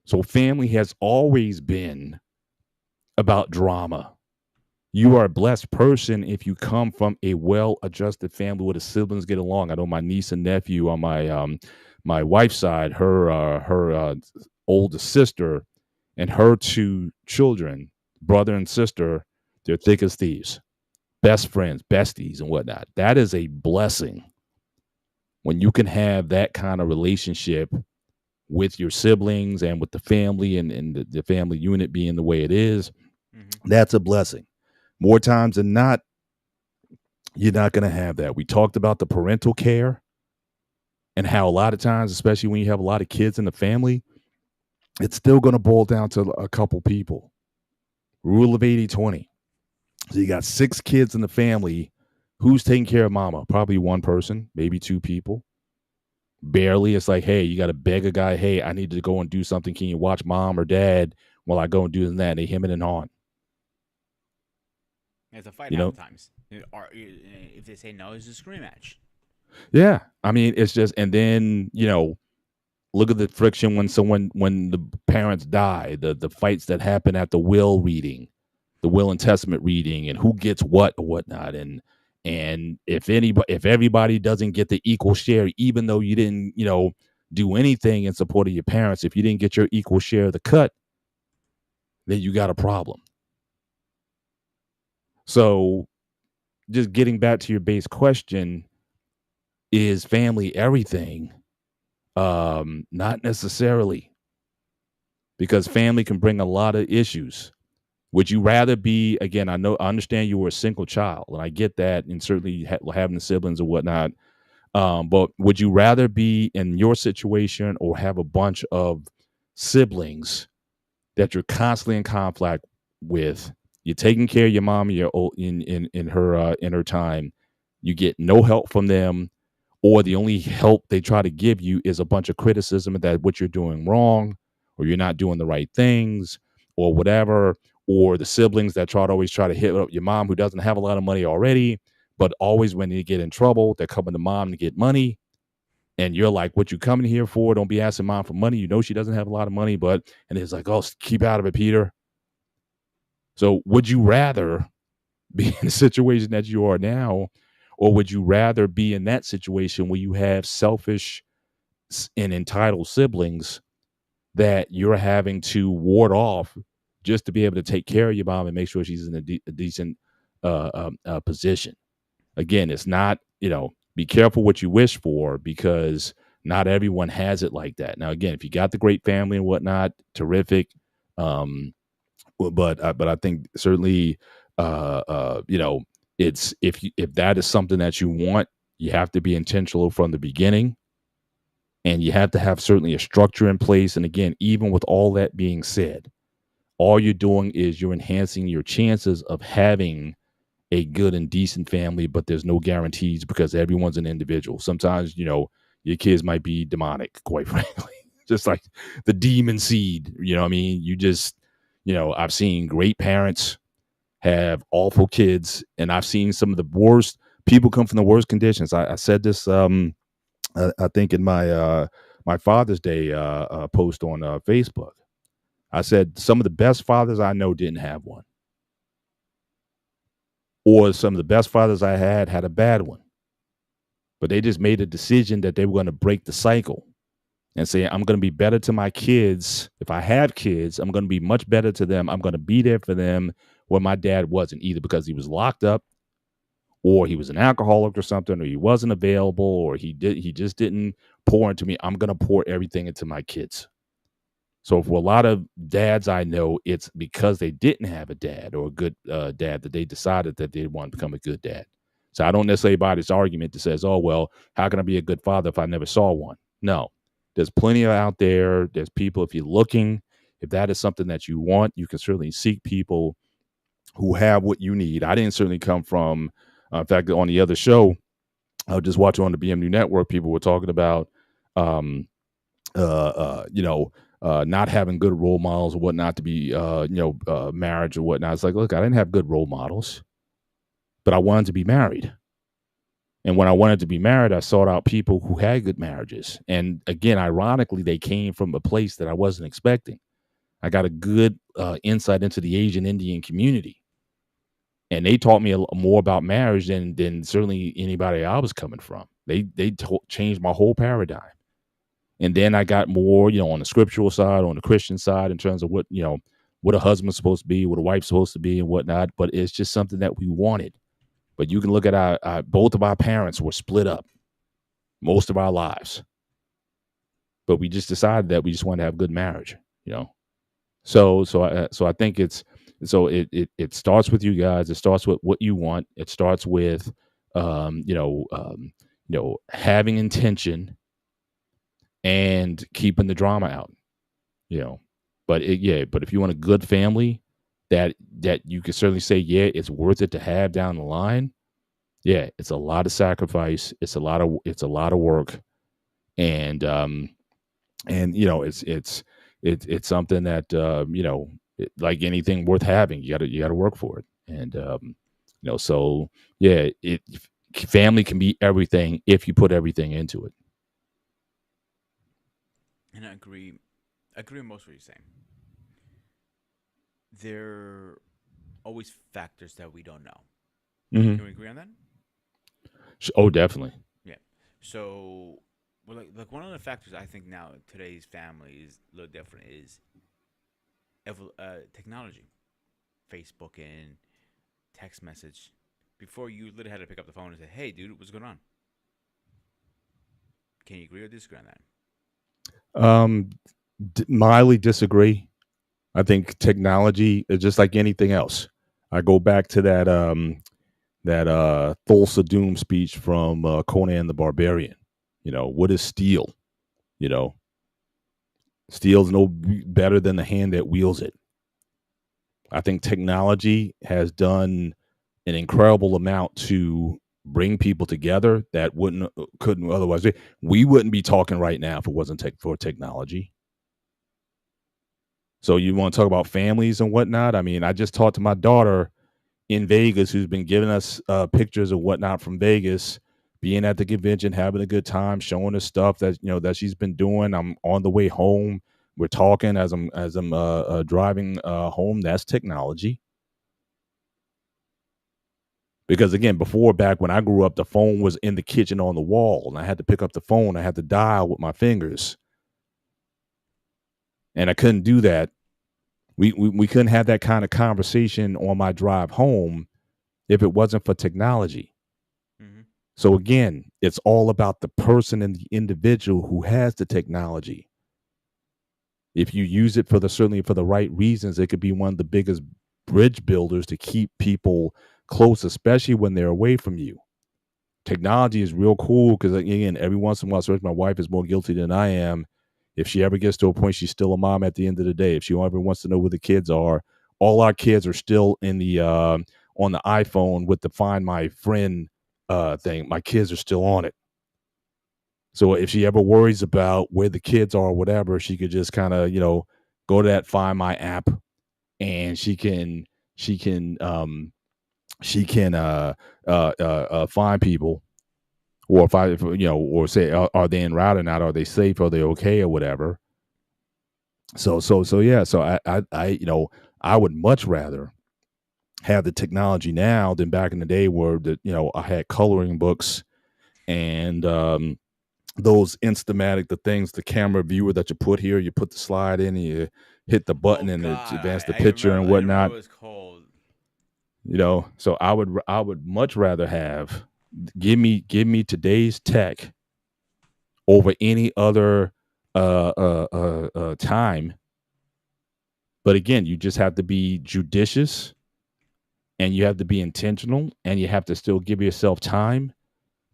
So family has always been about drama. You are a blessed person if you come from a well-adjusted family where the siblings get along. I know my niece and nephew on my wife's side, her oldest sister and her two children, brother and sister, they're thick as thieves, best friends, besties, and whatnot. That is a blessing when you can have that kind of relationship with your siblings and with the family and the family unit being the way it is. Mm-hmm. That's a blessing. More times than not, you're not going to have that. We talked about the parental care and how a lot of times, especially when you have a lot of kids in the family, it's still going to boil down to a couple people. Rule of 80-20. So you got 6 kids in the family. Who's taking care of mama? Probably one person, maybe 2 people. Barely. It's like, hey, you got to beg a guy, hey, I need to go and do something. Can you watch mom or dad while I go and do that? And they hemming and hawing. It's a fight sometimes. Or if they say no, it's a scream match. Yeah. I mean, it's just, and then, look at the friction when the parents die, the fights that happen at the will reading, the will and testament reading, and who gets what or whatnot. And if everybody doesn't get the equal share, even though you didn't, do anything in support of your parents, if you didn't get your equal share of the cut, then you got a problem. So just getting back to your base question, is family everything? Not necessarily, because family can bring a lot of issues. Would you rather be, again, I understand you were a single child, and I get that, and certainly having the siblings or whatnot, but would you rather be in your situation or have a bunch of siblings that you're constantly in conflict with? You're taking care of your mom in her time. You get no help from them, or the only help they try to give you is a bunch of criticism that what you're doing wrong, or you're not doing the right things, or whatever. Or the siblings that always try to hit up your mom, who doesn't have a lot of money already, but always when they get in trouble, they're coming to mom to get money. And you're like, what you coming here for? Don't be asking mom for money. You know she doesn't have a lot of money, and it's like, oh, keep out of it, Peter. So would you rather be in the situation that you are now, or would you rather be in that situation where you have selfish and entitled siblings that you're having to ward off just to be able to take care of your mom and make sure she's in a decent position? Again, it's not, be careful what you wish for, because not everyone has it like that. Now, again, if you got the great family and whatnot, terrific. But I think certainly, it's if that is something that you want, you have to be intentional from the beginning, and you have to have certainly a structure in place. And again, even with all that being said, all you're doing is you're enhancing your chances of having a good and decent family, but there's no guarantees, because everyone's an individual. Sometimes, your kids might be demonic, quite frankly, just like the demon seed. You know what I mean? You just, I've seen great parents have awful kids, and I've seen some of the worst people come from the worst conditions. I said this, I think in my Father's Day post on Facebook. I said some of the best fathers I know didn't have one, or some of the best fathers I had a bad one, but they just made a decision that they were going to break the cycle. and say, I'm going to be better to my kids. If I have kids, I'm going to be much better to them. I'm going to be there for them where my dad wasn't, either because he was locked up, or he was an alcoholic or something, or he wasn't available, or he just didn't pour into me. I'm going to pour everything into my kids. So for a lot of dads I know, it's because they didn't have a dad or a good dad that they decided that they want to become a good dad. So I don't necessarily buy this argument that says, oh, well, how can I be a good father if I never saw one? No, there's plenty out there. There's people, if you're looking, if that is something that you want, you can certainly seek people who have what you need. I didn't certainly come from, in fact, on the other show, I was just watching on the BMU network, people were talking about, not having good role models or whatnot to be, marriage or whatnot. It's like, look, I didn't have good role models, but I wanted to be married. And when I wanted to be married, I sought out people who had good marriages. And again, ironically, they came from a place that I wasn't expecting. I got a good insight into the Asian Indian community. And they taught me more about marriage than certainly anybody I was coming from. They changed my whole paradigm. And then I got more, on the scriptural side, on the Christian side, in terms of what a husband's supposed to be, what a wife's supposed to be, and whatnot. But it's just something that we wanted. But you can look at our both of our parents were split up most of our lives. But we just decided that we just wanted to have good marriage, So I think it starts with you guys. It starts with what you want. It starts with having intention and keeping the drama out. But if you want a good family that you can certainly say, yeah, it's worth it to have down the line. Yeah, it's a lot of sacrifice. It's a lot of work, and it's something that like anything worth having, you gotta work for it, and so yeah, family can be everything if you put everything into it. And I agree. I agree with most of what you're saying. There are always factors that we don't know. Mm-hmm. Can we agree on that? Oh, definitely. Yeah. So, well, like one of the factors I think now today's family is a little different is technology, Facebook and text message. Before you literally had to pick up the phone and say, "Hey, dude, what's going on?" Can you agree or disagree on that? Mildly disagree. I think technology is just like anything else. I go back to that Thulsa Doom speech from Conan the Barbarian. What is steel? Steel's no better than the hand that wields it. I think technology has done an incredible amount to bring people together that couldn't otherwise. We wouldn't be talking right now if it wasn't for technology. So you want to talk about families and whatnot? I mean, I just talked to my daughter in Vegas, who's been giving us pictures and whatnot from Vegas, being at the convention, having a good time, showing us stuff that that she's been doing. I'm on the way home. We're talking as I'm driving home. That's technology. Because again, back when I grew up, the phone was in the kitchen on the wall, and I had to pick up the phone. I had to dial with my fingers, and I couldn't do that. We couldn't have that kind of conversation on my drive home if it wasn't for technology. Mm-hmm. So again, it's all about the person and the individual who has the technology. If you use it certainly for the right reasons, it could be one of the biggest bridge builders to keep people close, especially when they're away from you. Technology is real cool because, again, every once in a while, especially my wife is more guilty than I am. If she ever gets to a point, she's still a mom at the end of the day. If she ever wants to know where the kids are, all our kids are still in the on the iPhone with the Find My Friend thing. My kids are still on it. So if she ever worries about where the kids are or whatever, she could just kind of, go to that Find My app, and she can find people, or or say, are they en route or not? Are they safe? Are they okay or whatever? So yeah. So I would much rather have the technology now than back in the day where I had coloring books and those Instamatic, the things, the camera viewer that you put here, you put the slide in, and you hit the button, and it advance the picture and I remember whatnot. it was cold. So I would much rather have give me today's tech over any other time. But again, you just have to be judicious, and you have to be intentional, and you have to still give yourself time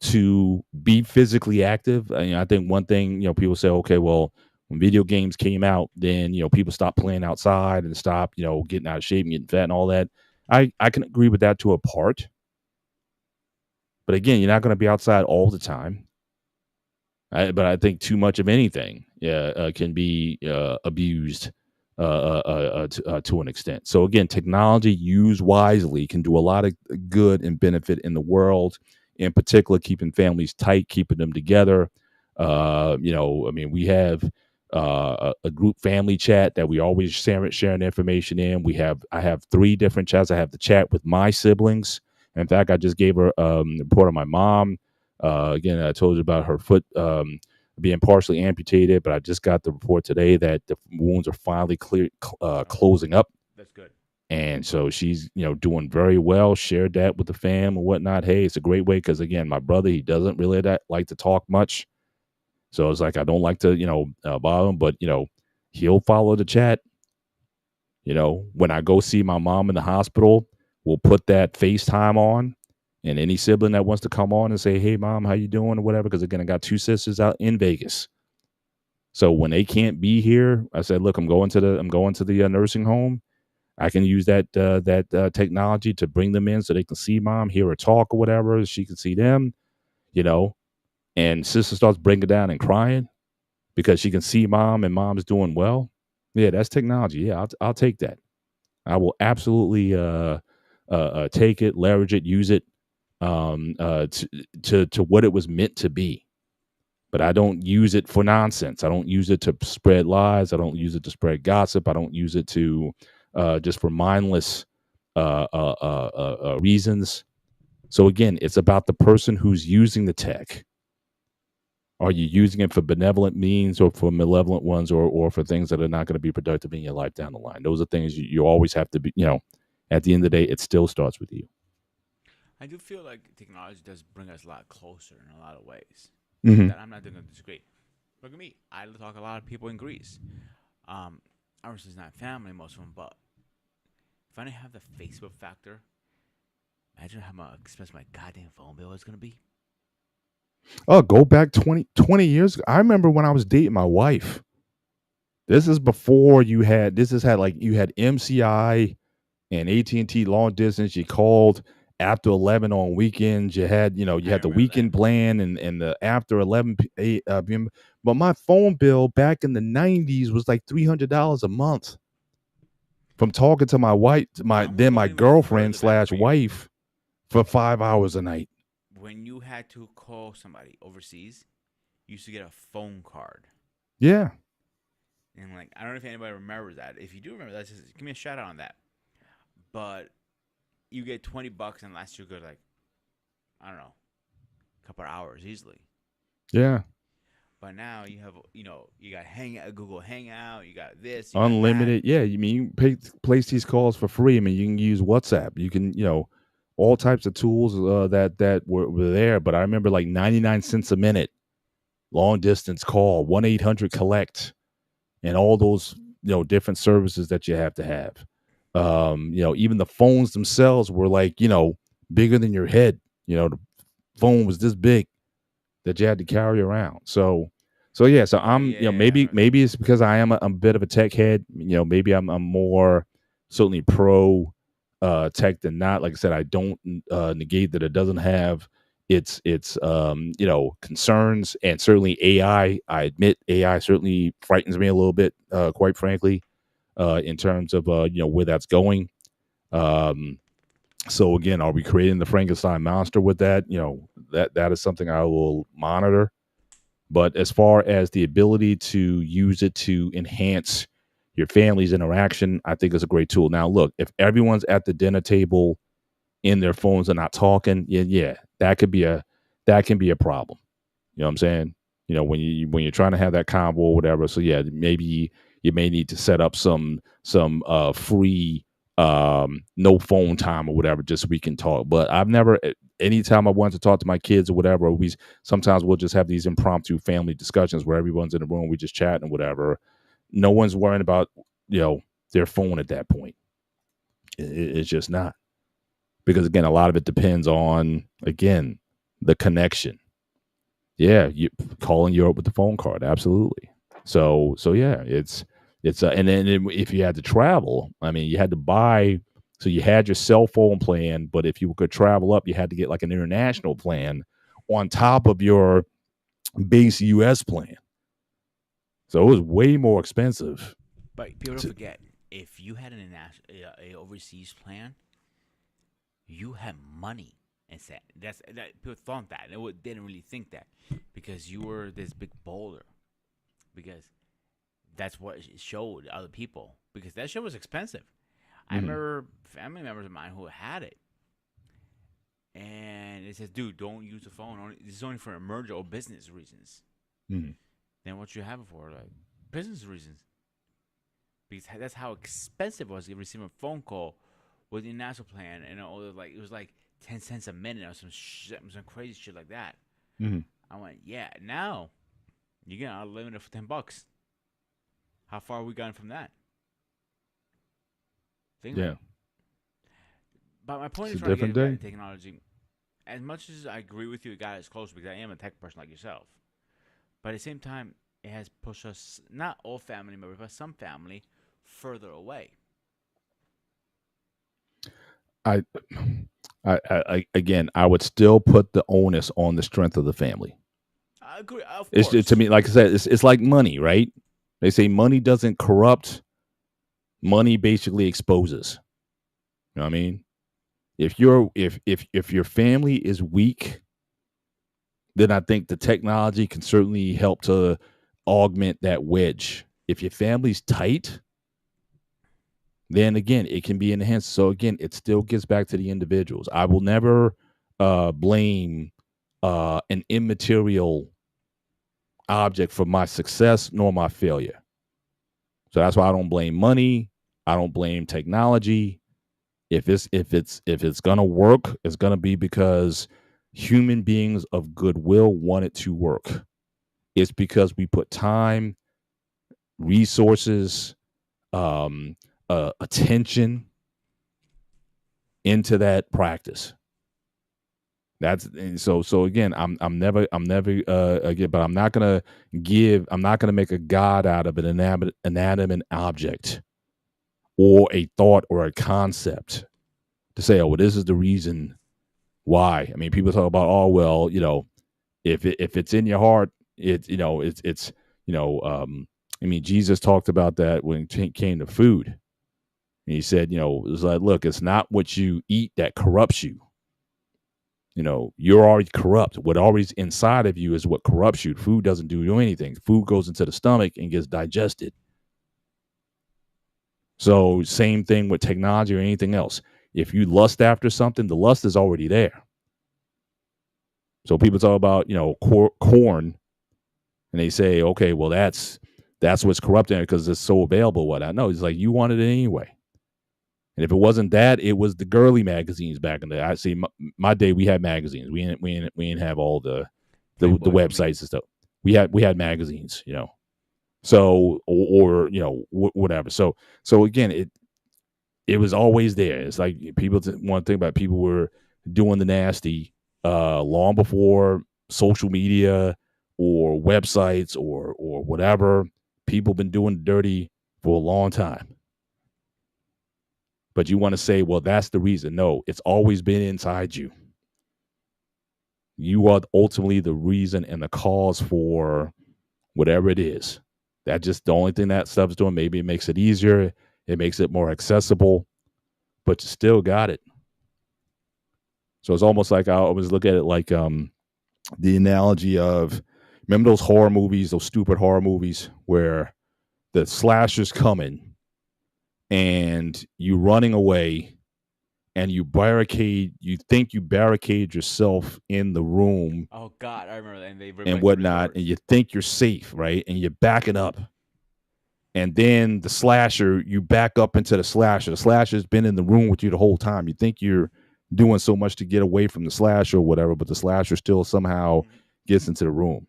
to be physically active. I think one thing, people say, okay, well, when video games came out, then, people stopped playing outside and stopped, getting out of shape and getting fat and all that. I can agree with that to a part. But again, you're not going to be outside all the time. But I think too much of anything can be abused to an extent. So again, technology used wisely can do a lot of good and benefit in the world. In particular, keeping families tight, keeping them together. We have a group family chat that we always sharing information in. I have 3 different chats. I have the chat with my siblings. In fact, I just gave her a report on my mom. Again, I told you about her foot being partially amputated, but I just got the report today that the wounds are finally closing up. That's good. And so she's, doing very well. Shared that with the fam and whatnot. Hey, it's a great way because, again, my brother, he doesn't really like to talk much. So it's like I don't like to, bother him, but, he'll follow the chat. When I go see my mom in the hospital, we'll put that FaceTime on. And any sibling that wants to come on and say, hey, Mom, how you doing or whatever, because, again, I got 2 sisters out in Vegas. So when they can't be here, I said, look, I'm going to the nursing home. I can use that technology to bring them in so they can see Mom, hear her talk or whatever. She can see them, and sister starts breaking down and crying because she can see Mom and Mom's doing well. Yeah, that's technology. Yeah, I'll take that. I will absolutely take it, leverage it, use it to what it was meant to be. But I don't use it for nonsense. I don't use it to spread lies. I don't use it to spread gossip. I don't use it to just for mindless reasons. So again, it's about the person who's using the tech. Are you using it for benevolent means or for malevolent ones or for things that are not going to be productive in your life down the line? Those are things you always have to be, at the end of the day, it still starts with you. I do feel like technology does bring us a lot closer in a lot of ways. Mm-hmm. That I'm not going to disagree. Look at me. I talk to a lot of people in Greece. Obviously, it's not family, most of them, but if I didn't have the Facebook factor, imagine how expensive my goddamn phone bill is going to be. Oh, go back 20 years ago. I remember when I was dating my wife. This is before you had MCI and AT&T long distance. You called after 11 on weekends. You had, you had the weekend plan and the after 11 p.m. But my phone bill back in the 90s was like $300 a month from talking to my wife, my girlfriend / wife for 5 hours a night. When you had to call somebody overseas, you used to get a phone card. Yeah. And I don't know if anybody remembers that. If you do remember that, just give me a shout out on that. But you get $20 and lasts you good, I don't know, a couple of hours easily. Yeah. But now you have, you got Google Hangout, you got this, you unlimited. Yeah, you can place these calls for free. You can use WhatsApp. You can, all types of tools that were there. But I remember 99 cents a minute, long distance call, 1-800-COLLECT, and all those different services that you have to have. Even the phones themselves were bigger than your head. The phone was this big that you had to carry around. So yeah. So I'm maybe it's because I'm a bit of a tech head. Maybe I'm more certainly pro tech than not. Like I said, I don't negate that it doesn't have its concerns, and certainly AI. I admit AI certainly frightens me a little bit, quite frankly, in terms of where that's going. So again, are we creating the Frankenstein monster with that? That is something I will monitor. But as far as the ability to use it to enhance your family's interaction, I think it's a great tool. Now, look, if everyone's at the dinner table in their phones and not talking, yeah, that can be a problem. You know what I'm saying? when you're trying to have that convo or whatever. So yeah, maybe you may need to set up some free no phone time or whatever, just so we can talk. But I've never, anytime I want to talk to my kids or whatever, sometimes we'll just have these impromptu family discussions where everyone's in the room, we just chat and whatever. No one's worrying about their phone at that point. It's just not, because again, a lot of it depends on, again, the connection. Yeah, you calling Europe with the phone card, absolutely. So yeah, it's and then if you had to travel, I mean, you had to buy. So you had your cell phone plan, but if you could travel up, you had to get like an international plan on top of your base U.S. plan. So it was way more expensive. But people don't forget, if you had a overseas plan, you had money. And said that people thought that they didn't really think that, because you were this big boulder, because that's what it showed other people, because that shit was expensive. I remember family members of mine who had it, and it says, "Dude, don't use the phone. This is only for emergency or business reasons." Then what you have it for, like business reasons, because that's how expensive it was to receive a phone call with the national plan, and all the, like, it was like 10 cents a minute or some crazy shit like that. I went, yeah, now you get unlimited for $10. How far are we gotten from that? Yeah. But my point It's is a trying to different get day. into technology. As much as I agree with you, it got us closer, because I am a tech person like yourself. But at the same time, it has pushed us, not all family members, but some family, further away. I again, I would still put the onus on the strength of the family. I agree, of course. It's to me, like I said, it's like money, right? They say money doesn't corrupt. Money basically exposes. You know what I mean? If your family is weak, then I think the technology can certainly help to augment that wedge. If your family's tight, then again, it can be enhanced. So again, it still gets back to the individuals. I will never blame an immaterial object for my success nor my failure. So that's why I don't blame money. I don't blame technology. If it's gonna work, it's gonna be because human beings of goodwill want it to work. It's because we put time, resources, attention into that practice. That's so again, I'm never again, but I'm not gonna make a god out of an inanimate object or a thought or a concept to say, oh, well, this is the reason why. I mean, people talk about, oh, well, if it's in your heart, it's I mean, Jesus talked about that when it came to food. And he said, it's like, look, it's not what you eat that corrupts you. You're already corrupt. What always inside of you is what corrupts you. Food doesn't do anything. Food goes into the stomach and gets digested. So same thing with technology or anything else. If you lust after something, the lust is already there. So people talk about, corn, and they say, okay, well, that's what's corrupting it because it's so available. What? No, it's like you wanted it anyway. And if it wasn't that, it was the girly magazines back in the day. I see my day, we had magazines. We didn't have all the websites and stuff. We had magazines, So or whatever. So again, it was always there. It's like people want to think about, people were doing the nasty long before social media or websites or whatever. People been doing dirty for a long time. But you want to say, well, that's the reason. No, it's always been inside you. You are ultimately the reason and the cause for whatever it is. That's just the only thing that stuff's doing. Maybe it makes it easier. It makes it more accessible, but you still got it. So it's almost like I always look at it like the analogy of, remember those horror movies, those stupid horror movies where the slasher's coming and you running away and you think you barricade yourself in the room Oh God, I remember that. And they and whatnot, and you think you're safe, right? And you're backing up. And then the slasher, you back up into the slasher. The slasher's been in the room with you the whole time. You think you're doing so much to get away from the slasher or whatever, but the slasher still somehow gets into the room.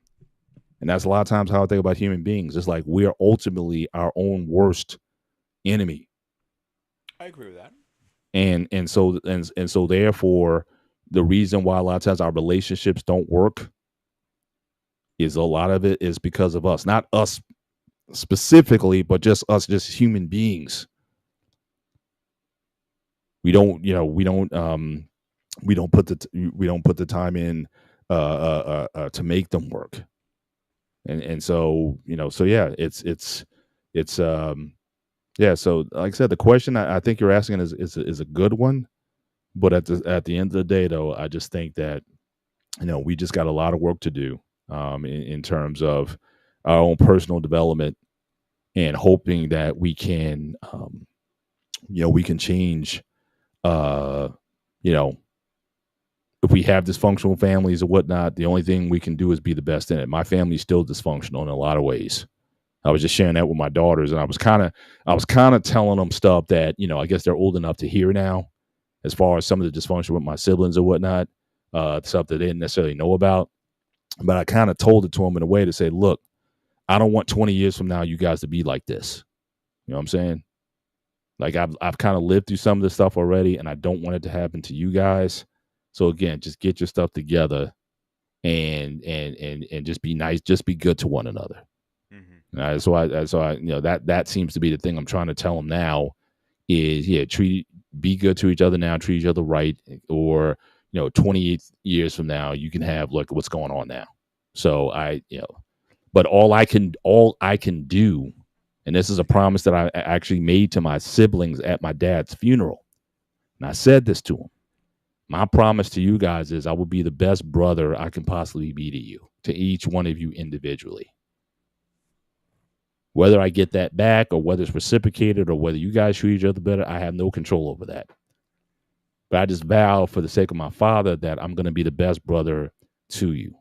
And that's a lot of times how I think about human beings. It's like we are ultimately our own worst enemy. I agree with that. And so therefore, the reason why a lot of times our relationships don't work is a lot of it is because of us, not us specifically, but just us, just human beings. We don't put the time in to make them work. And so, so yeah, it's yeah. So like I said, the question I think you're asking is a good one. But at the end of the day, though, I just think that, we just got a lot of work to do in terms of our own personal development and hoping that we can, we can change, if we have dysfunctional families or whatnot, the only thing we can do is be the best in it. My family's still dysfunctional in a lot of ways. I was just sharing that with my daughters, and I was kind of telling them stuff that, I guess they're old enough to hear now, as far as some of the dysfunction with my siblings or whatnot, stuff that they didn't necessarily know about. But I kind of told it to them in a way to say, look, I don't want 20 years from now you guys to be like this. You know what I'm saying? Like I've kind of lived through some of this stuff already, and I don't want it to happen to you guys. So again, just get your stuff together and just be nice, just be good to one another. Mm-hmm. So I that seems to be the thing I'm trying to tell them now is, be good to each other now, treat each other right, or 28 years from now you can have, look what's going on now. So but all I can do, and this is a promise that I actually made to my siblings at my dad's funeral, and I said this to them. My promise to you guys is I will be the best brother I can possibly be to you, to each one of you individually. Whether I get that back or whether it's reciprocated or whether you guys treat each other better, I have no control over that. But I just vow for the sake of my father that I'm going to be the best brother to you.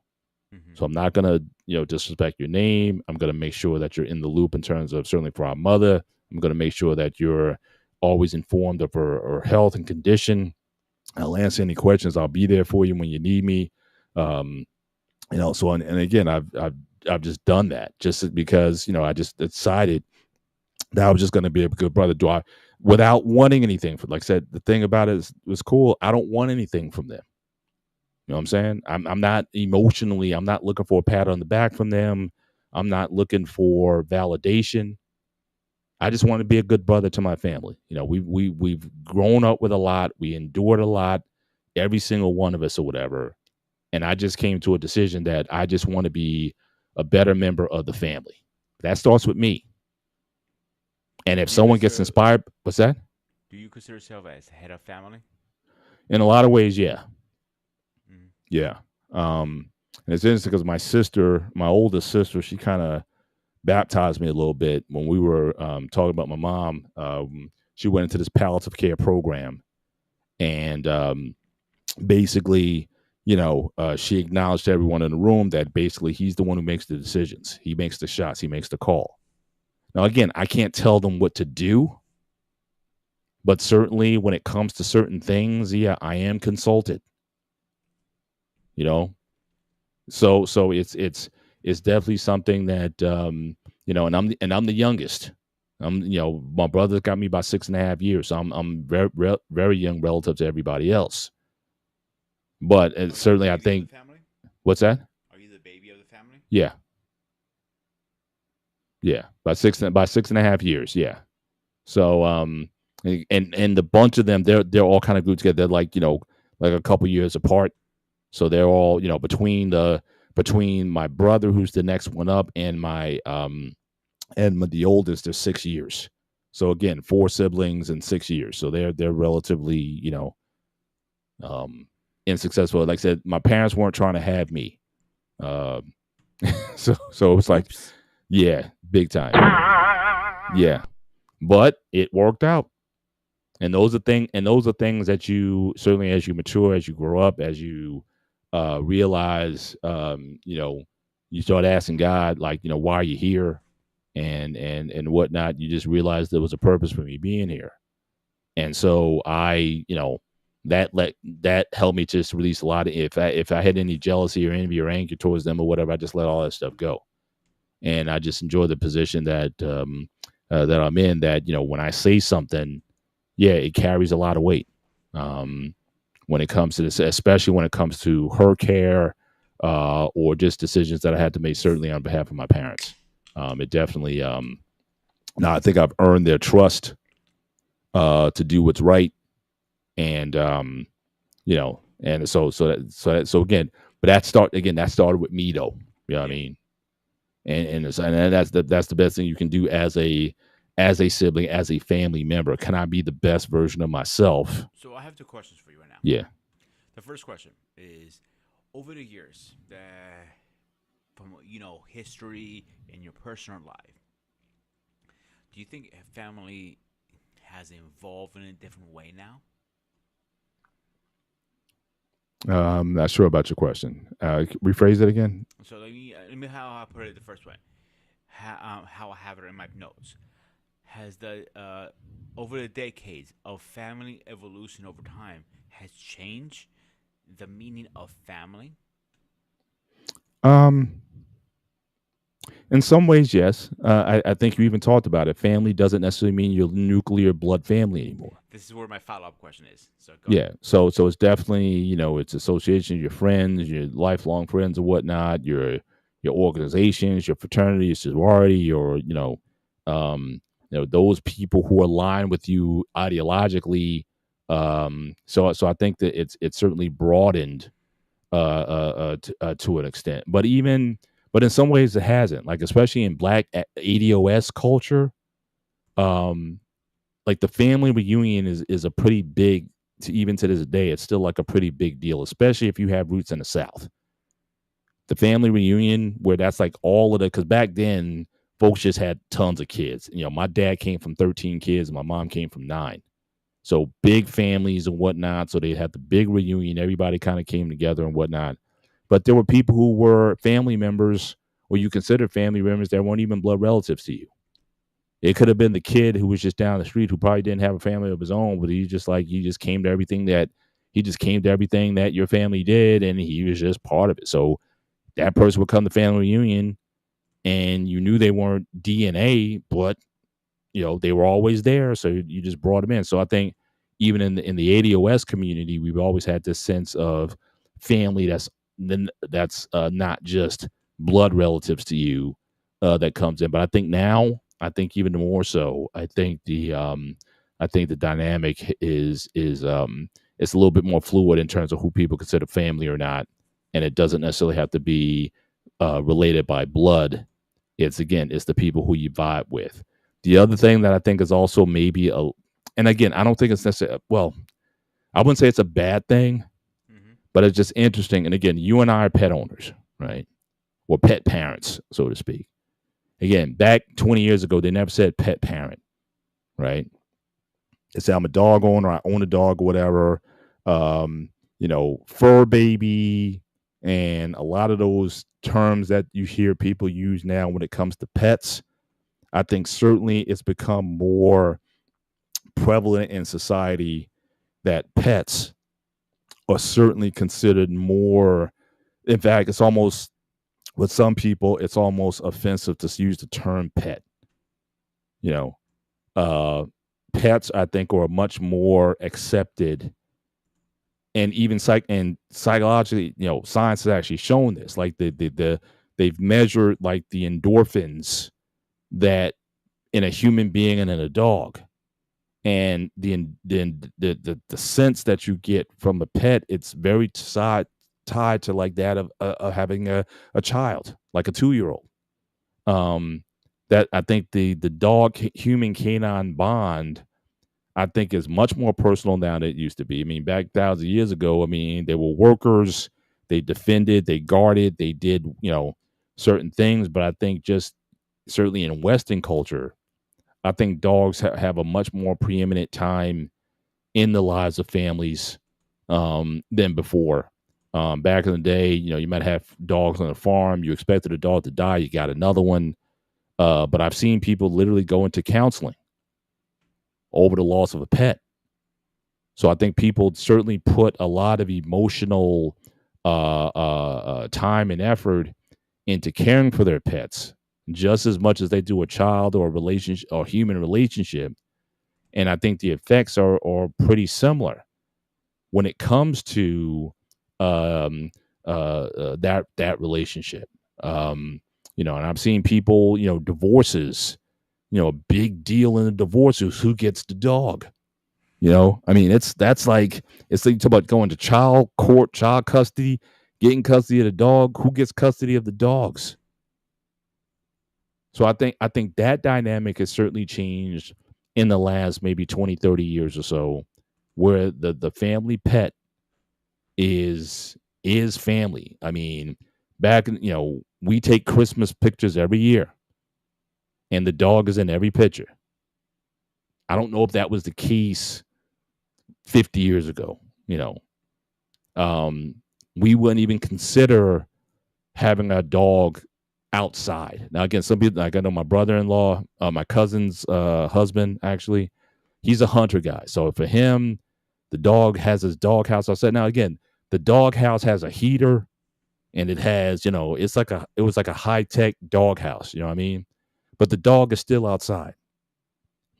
Mm-hmm. So I'm not going to, disrespect your name. I'm going to make sure that you're in the loop in terms of, certainly for our mother, I'm going to make sure that you're always informed of her health and condition. I'll answer any questions. I'll be there for you when you need me. So, and again, I've just done that just because, I just decided that I was just going to be a good brother. Without wanting anything from, like I said, the thing about it was cool. I don't want anything from them. You know what I'm saying? I'm not emotionally, I'm not looking for a pat on the back from them. I'm not looking for validation. I just want to be a good brother to my family. We've grown up with a lot. We endured a lot, every single one of us or whatever. And I just came to a decision that I just want to be a better member of the family. That starts with me. And if someone gets inspired, what's that? Do you consider yourself as head of family? In a lot of ways, yeah. Mm-hmm. Yeah. And it's interesting because my oldest sister, she kind of baptized me a little bit when we were talking about my mom. She went into this palliative care program, and basically, she acknowledged to everyone in the room that basically he's the one who makes the decisions. He makes the shots. He makes the call. Now, again, I can't tell them what to do, but certainly when it comes to certain things, yeah, I am consulted. So it's definitely something that and I'm the youngest. My brother got me by 6.5 years, so I'm very very young relative to everybody else. But certainly, I think. What's that? Are you the baby of the family? Yeah. Yeah, by 6.5 years. Yeah. So and the bunch of them, they're all kind of grouped together. They're like like a couple years apart. So they're all between my brother, who's the next one up, and the oldest, they're 6 years. So again, 4 siblings in 6 years. So they're relatively unsuccessful. Like I said, my parents weren't trying to have me. So it was like, yeah, big time. Yeah, but it worked out. And those are things that you certainly, as you mature, as you grow up, as you realize, you start asking God, like, why are you here, and whatnot. You just realize there was a purpose for me being here. And so that helped me just release a lot of, if I had any jealousy or envy or anger towards them or whatever, I just let all that stuff go. And I just enjoy the position that I'm in, that, when I say something, yeah, it carries a lot of weight. When it comes to this, especially when it comes to her care, or just decisions that I had to make, certainly on behalf of my parents. It definitely, now I think I've earned their trust to do what's right. And, and so again, but that started with me, though. You know what I mean? And that's the best thing you can do as a sibling, as a family member. Can I be the best version of myself? So I have two questions for you right now. Yeah. The first question is, over the years, from history in your personal life, do you think family has evolved in a different way now? Not sure about your question. Rephrase it again. So let me how I put it the first way. How I have it in my notes. Has the over the decades of family evolution over time has changed the meaning of family? In some ways, yes. I think you even talked about it. Family doesn't necessarily mean your nuclear blood family anymore. This is where my follow-up question is. So go Yeah. ahead. So it's definitely, it's association, your friends, your lifelong friends or whatnot, your organizations, your fraternity, your sorority, those people who align with you ideologically. So I think that it's certainly broadened to an extent, but in some ways it hasn't. Like, especially in Black ADOS culture, like the family reunion is a pretty big, even to this day, it's still like a pretty big deal, especially if you have roots in the South. The family reunion, where that's like all of the, because back then folks just had tons of kids. My dad came from 13 kids and my mom came from 9. So big families and whatnot. So they had the big reunion. Everybody kind of came together and whatnot. But there were people who were family members, or you consider family members, that weren't even blood relatives to you. It could have been the kid who was just down the street, who probably didn't have a family of his own, but he just came to everything that your family did, and he was just part of it. So that person would come to family reunion, and you knew they weren't DNA, but they were always there. So you just brought them in. So I think even in the ADOS community, we've always had this sense of family that's not just blood relatives to you that comes in. But I think even more so, I think the dynamic is it's a little bit more fluid in terms of who people consider family or not, and it doesn't necessarily have to be related by blood. It's the people who you vibe with. The other thing that I think is also maybe and again, I don't think it's necessarily, well, I wouldn't say it's a bad thing, but it's just interesting. And again, you and I are pet owners, right? Or pet parents, so to speak. Again, back 20 years ago, they never said pet parent, right? They said I'm a dog owner, I own a dog or whatever. Fur baby, and a lot of those terms that you hear people use now when it comes to pets. I think certainly it's become more prevalent in society that pets are certainly considered more. In fact, it's almost, with some people, it's almost offensive to use the term pet. Pets, I think, are much more accepted, and even psychologically, science has actually shown this. Like they've measured like the endorphins that in a human being and in a dog, and the sense that you get from a pet, it's very tied to like that of having a child, like a 2-year-old. That I think the dog human canine bond, I think, is much more personal now than it used to be. I mean, back thousands of years ago, I mean, they were workers, they defended, they guarded, they did, certain things. But I think just certainly in Western culture, I think dogs have a much more preeminent time in the lives of families than before. Back in the day, you might have dogs on a farm. You expected a dog to die, you got another one. But I've seen people literally go into counseling over the loss of a pet. So I think people certainly put a lot of emotional time and effort into caring for their pets, just as much as they do a child or a relationship or human relationship. And I think the effects are pretty similar when it comes to that relationship. And I've seen people, divorces, a big deal in a divorce is who gets the dog. I mean, that's like you talk about going to child court, child custody, getting custody of the dog. Who gets custody of the dogs? So I think that dynamic has certainly changed in the last maybe 20, 30 years or so, where the family pet is family. I mean, back in, we take Christmas pictures every year, and the dog is in every picture. I don't know if that was the case 50 years ago. We wouldn't even consider having a dog outside. Now, again, some people, like I know my brother-in-law, my cousin's husband, actually, he's a hunter guy. So for him, the dog has his dog house outside. Now, again, the dog house has a heater, and it has, it was like a high-tech dog house. You know what I mean? But the dog is still outside.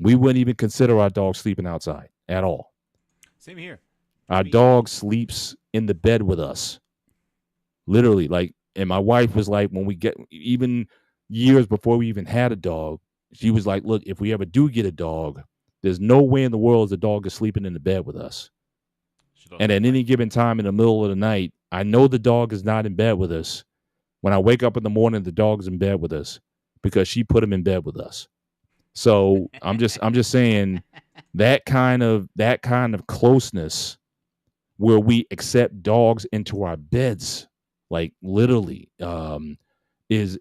We wouldn't even consider our dog sleeping outside at all. Same here. Our dog sleeps in the bed with us. Literally, like, and my wife was like, when we get, even years before we even had a dog, she was like, look, if we ever do get a dog, there's no way in the world the dog is sleeping in the bed with us. And at any given time in the middle of the night, I know the dog is not in bed with us. When I wake up in the morning, the dog's in bed with us because she put him in bed with us. So I'm just saying that kind of closeness where we accept dogs into our beds, like literally, is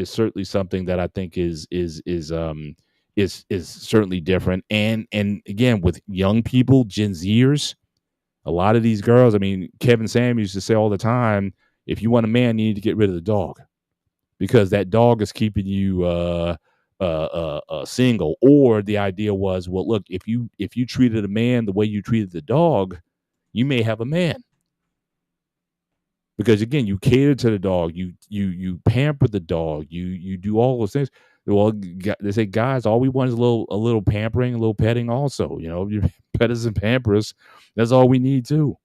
certainly something that I think is certainly different. And again, with young people, Gen Zers, a lot of these girls, I mean, Kevin Sam used to say all the time, if you want a man, you need to get rid of the dog, because that dog is keeping you single. Or the idea was, well, look, if you treated a man the way you treated the dog, you may have a man. Because again, you cater to the dog, you pamper the dog, you do all those things. Well, they say, guys, all we want is a little pampering, a little petting. Also, you pet us and pamper us. That's all we need too.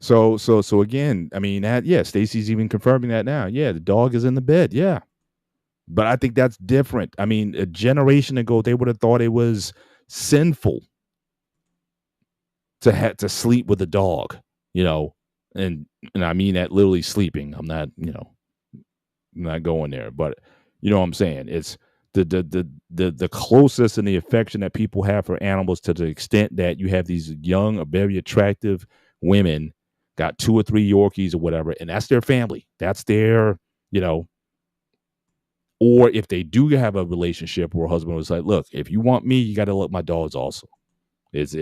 So again, I mean, Stacy's even confirming that now. Yeah, the dog is in the bed. Yeah, but I think that's different. I mean, a generation ago, they would have thought it was sinful to sleep with a dog, and I mean that literally sleeping. I'm not, I'm not going there, but you know what I'm saying? It's the closest and the affection that people have for animals, to the extent that you have these young, very attractive women got 2 or 3 Yorkies or whatever, and that's their family. That's their, or if they do have a relationship where a husband was like, look, if you want me, you got to look my dogs also. It's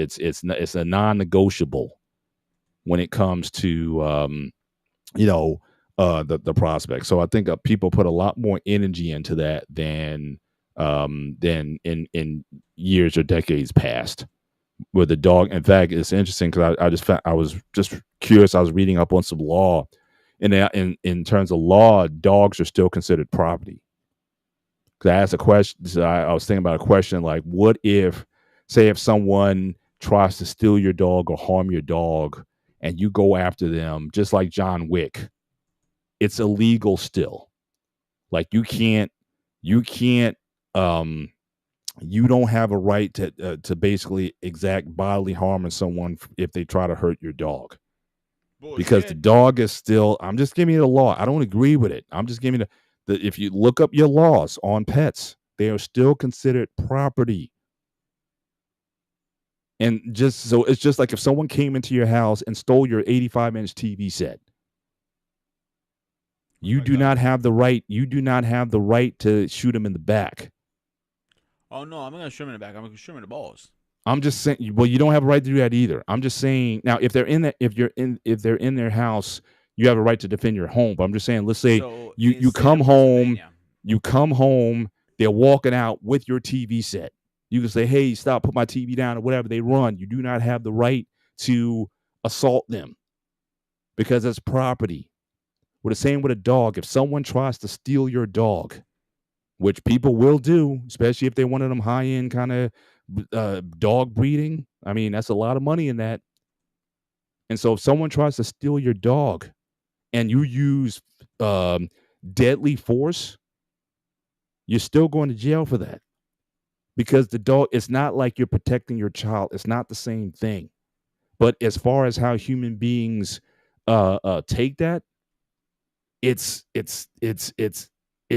a non-negotiable when it comes to the prospect. So I think people put a lot more energy into that than in years or decades past with the dog. In fact, it's interesting because I was just curious. I was reading up on some law, and in terms of law, dogs are still considered property. Because I asked a question, I was thinking about a question like, what if, say, if someone tries to steal your dog or harm your dog, and you go after them, just like John Wick, it's illegal still. Like you don't have a right to basically exact bodily harm on someone if they try to hurt your dog. Bullshit. Because the dog is still, I'm just giving you the law. I don't agree with it. I'm just giving you if you look up your laws on pets, they are still considered property. And just so it's just like if someone came into your house and stole your 85-inch TV set, you do not have the right to shoot him in the back. Oh no, I'm not gonna shrimp in the back. I'm gonna shrimp in the balls. I'm just saying. Well, you don't have a right to do that either. I'm just saying. Now, if they're in that, if they're in their house, you have a right to defend your home. But I'm just saying. Let's say So you in you state come of home, Pennsylvania, they're walking out with your TV set. You can say, "Hey, stop! Put my TV down," or whatever. They run. You do not have the right to assault them because it's property. We're the same with a dog. If someone tries to steal your dog, which people will do, especially if they're one of them high end kind of dog breeding. I mean, that's a lot of money in that. And so if someone tries to steal your dog and you use um, deadly force, you're still going to jail for that because the dog, it's not like you're protecting your child. It's not the same thing. But as far as how human beings take that, it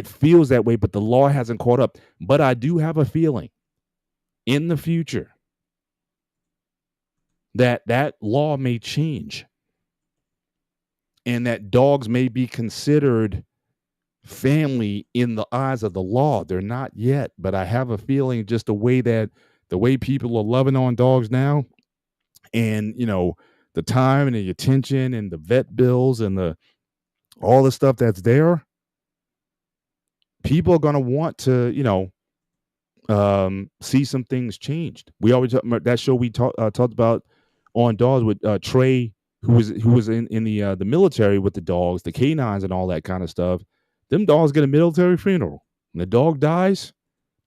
feels that way, but the law hasn't caught up. But I do have a feeling in the future that law may change and that dogs may be considered family in the eyes of the law. They're not yet, but I have a feeling just the way people are loving on dogs now, and the time and the attention and the vet bills and the all the stuff that's there, people are going to want to see some things changed. We always that show we talked about on dogs with Trey, who was in the military with the dogs, the canines and all that kind of stuff. Them dogs get a military funeral. When the dog dies,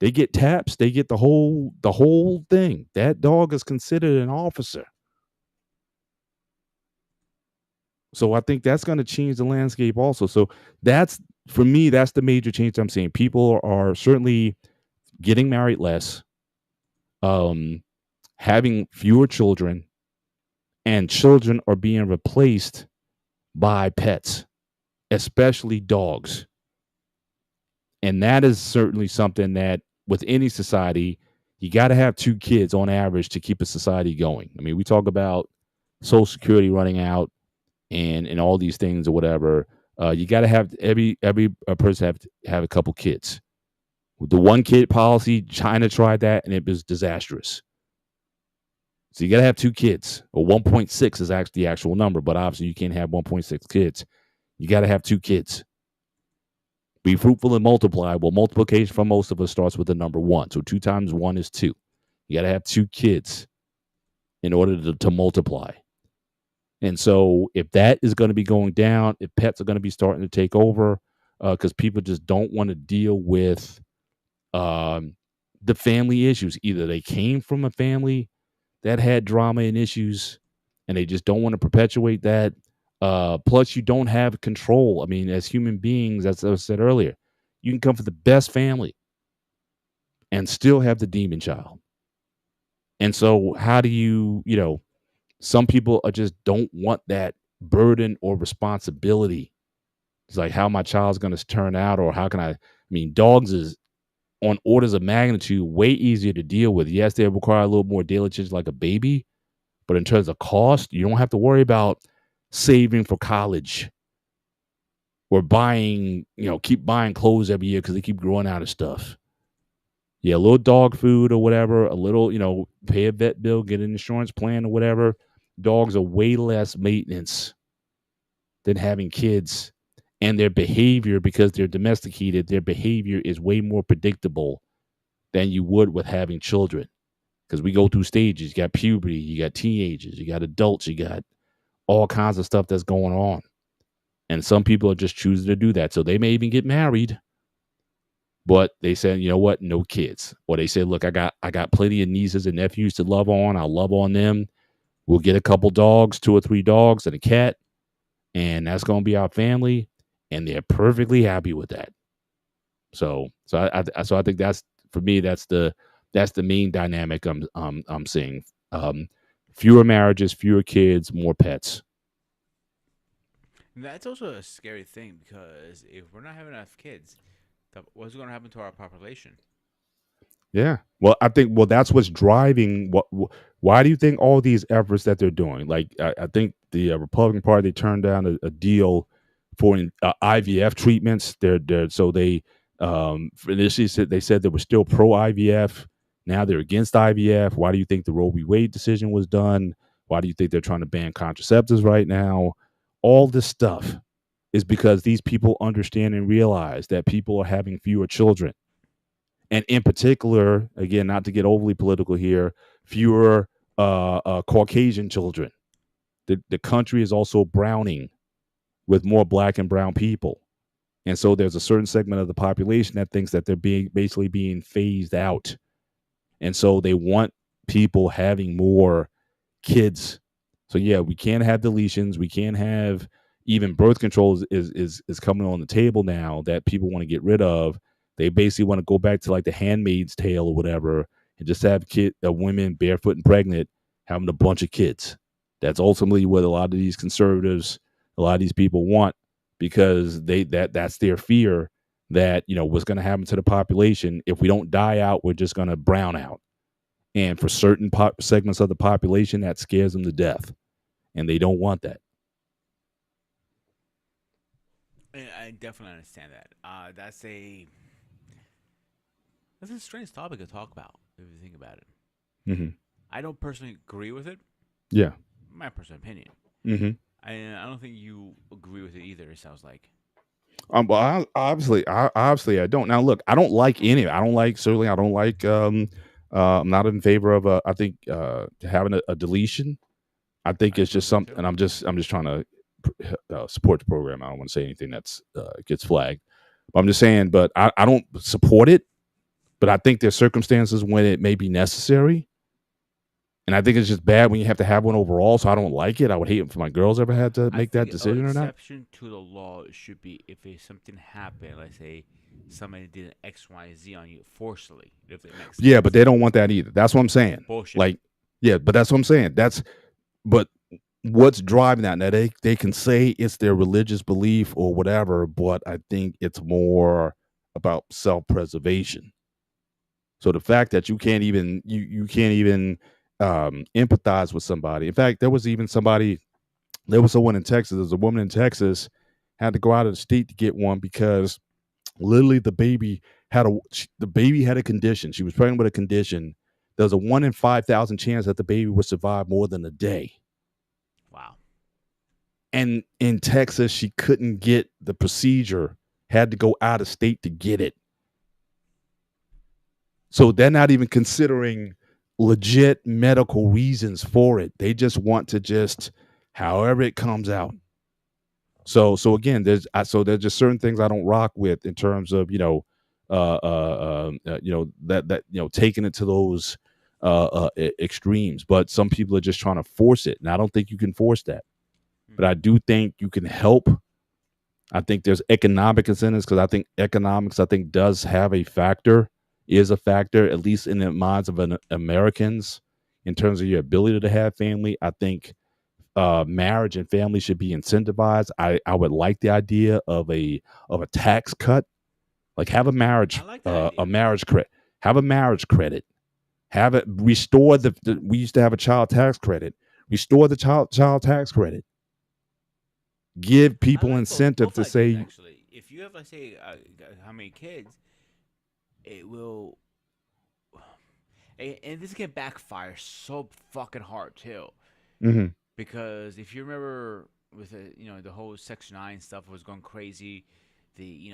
they get taps, they get the whole thing. That dog is considered an officer. So I think that's going to change the landscape also. So that's for me, that's the major change I'm seeing. People are certainly getting married less, having fewer children, and children are being replaced by pets, especially dogs. And that is certainly something that with any society, you got to have 2 kids on average to keep a society going. I mean, we talk about Social Security running out and all these things or whatever. You got to have every person have a couple kids. With the 1 kid policy, China tried that and it was disastrous. So you got to have 2 kids, or 1.6 is actually the actual number, but obviously you can't have 1.6 kids. You got to have 2 kids. Be fruitful and multiply. Well, multiplication for most of us starts with the number 1. So 2 times 1 is 2. You got to have 2 kids in order to multiply. And so if that is going to be going down, if pets are going to be starting to take over, because people just don't want to deal with the family issues. Either they came from a family that had drama and issues, and they just don't want to perpetuate that. Plus, you don't have control. I mean, as human beings, as I said earlier, you can come from the best family and still have the demon child. And so, how do some people just don't want that burden or responsibility. It's like how my child's going to turn out, or how can I mean, dogs is on orders of magnitude way easier to deal with. Yes, they require a little more diligence like a baby, but in terms of cost, you don't have to worry about saving for college or buying, keep buying clothes every year because they keep growing out of stuff. Yeah, a little dog food or whatever, a little, pay a vet bill, get an insurance plan or whatever. Dogs are way less maintenance than having kids. And their behavior, because they're domesticated, their behavior is way more predictable than you would with having children. Because we go through stages. You got puberty, you got teenagers, you got adults, you got all kinds of stuff that's going on. And some people are just choosing to do that. So they may even get married, but they said, you know what, no kids. Or they said, look, I got plenty of nieces and nephews to love on. I'll love on them. We'll get a couple dogs, 2 or 3 dogs and a cat, and that's going to be our family. And they're perfectly happy with that. So I think that's, for me, that's the main dynamic I'm seeing. Fewer marriages, fewer kids, more pets. that's also a scary thing because if we're not having enough kids, what's going to happen to our population? Yeah. Well, I think that's what's driving. Why do you think all these efforts that they're doing? Like, I think the Republican Party, they turned down a deal for IVF treatments. So they Initially, they said they were still pro IVF. Now they're against IVF. Why do you think the Roe v. Wade decision was done? Why do you think they're trying to ban contraceptives right now? All this stuff is because these people understand and realize that people are having fewer children. And in particular, again, not to get overly political here, fewer Caucasian children. The country is also browning with more black and brown people. And so there's a certain segment of the population that thinks that they're basically being phased out. And so they want people having more kids. So yeah, we can't have deletions. We can't have even birth control is coming on the table now that people want to get rid of. They basically want to go back to like the Handmaid's Tale or whatever and just have women barefoot and pregnant having a bunch of kids. That's ultimately what a lot of these conservatives, a lot of these people want, because that's their fear that, what's going to happen to the population if we don't die out, we're just going to brown out. And for certain segments of the population, that scares them to death, and they don't want that. I definitely understand that. That's a strange topic to talk about if you think about it. Mm-hmm. I don't personally agree with it. Yeah, my personal opinion. Mm-hmm. I don't think you agree with it either. It sounds like. Well, obviously, I don't. Now, look, I don't like any. I don't like. Certainly, I don't like. I'm not in favor of. I think having a deletion. I think it's just something. And I'm just trying to support the program. I don't want to say anything that's gets flagged. But I'm just saying. But I don't support it. But I think there's circumstances when it may be necessary. And I think it's just bad when you have to have one overall. So I don't like it. I would hate if my girls ever had to make that decision or not. An exception to the law should be if something happened, let's say somebody did an X, Y, Z on you forcibly. If it makes sense. Yeah, but they don't want that either. That's what I'm saying. Bullshit. Like, yeah, but that's what I'm saying. But what's driving that? Now they can say it's their religious belief or whatever, but I think it's more about self-preservation. So the fact that you can't even empathize with somebody. In fact, there was someone in Texas. There's a woman in Texas had to go out of the state to get one because literally the baby had a condition. She was pregnant with a condition. There's a 1 in 5,000 chance that the baby would survive more than a day. Wow. And in Texas, she couldn't get the procedure, had to go out of state to get it. So they're not even considering legit medical reasons for it. They just want to however it comes out. So again, there's just certain things I don't rock with in terms of taking it to those extremes. But some people are just trying to force it, and I don't think you can force that. But I do think you can help. I think there's economic incentives because I think economics does have is a factor, at least in the minds of Americans, in terms of your ability to have family. I think marriage and family should be incentivized. I would like the idea of a tax cut, like have a marriage credit, have a marriage credit, have it restore we used to have a child tax credit, restore the child tax credit, give people incentive to say, actually, if you have, let's say, how many kids, it will, and this can backfire so fucking hard too. Mm-hmm. Because if you remember with the whole Section 9 stuff was going crazy, the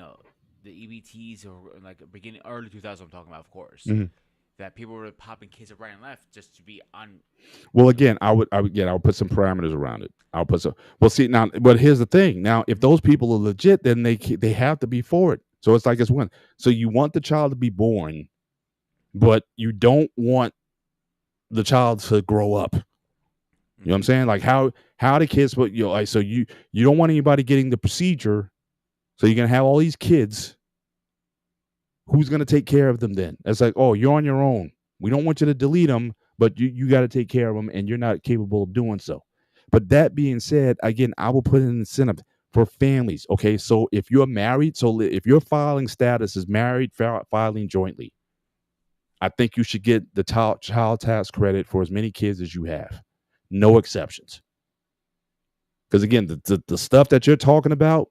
EBTs or like beginning early 2000s I'm talking about, of course, that people were popping kids right and left just to be on. Well, again, I would put some parameters around it. I'll put some. Well, see now, but here's the thing. Now, if those people are legit, then they have to be for it. So it's like it's one. So you want the child to be born, but you don't want the child to grow up. You know what I'm saying? Like how the kids, but so you don't want anybody getting the procedure, so you're gonna have all these kids. Who's gonna take care of them then? It's like, oh, you're on your own. We don't want you to delete them, but you got to take care of them, and you're not capable of doing so. But that being said, again, I will put an incentive for families. Okay, so if you're married, so if your filing status is married, filing jointly, I think you should get the child tax credit for as many kids as you have. No exceptions. Because again, the stuff that you're talking about,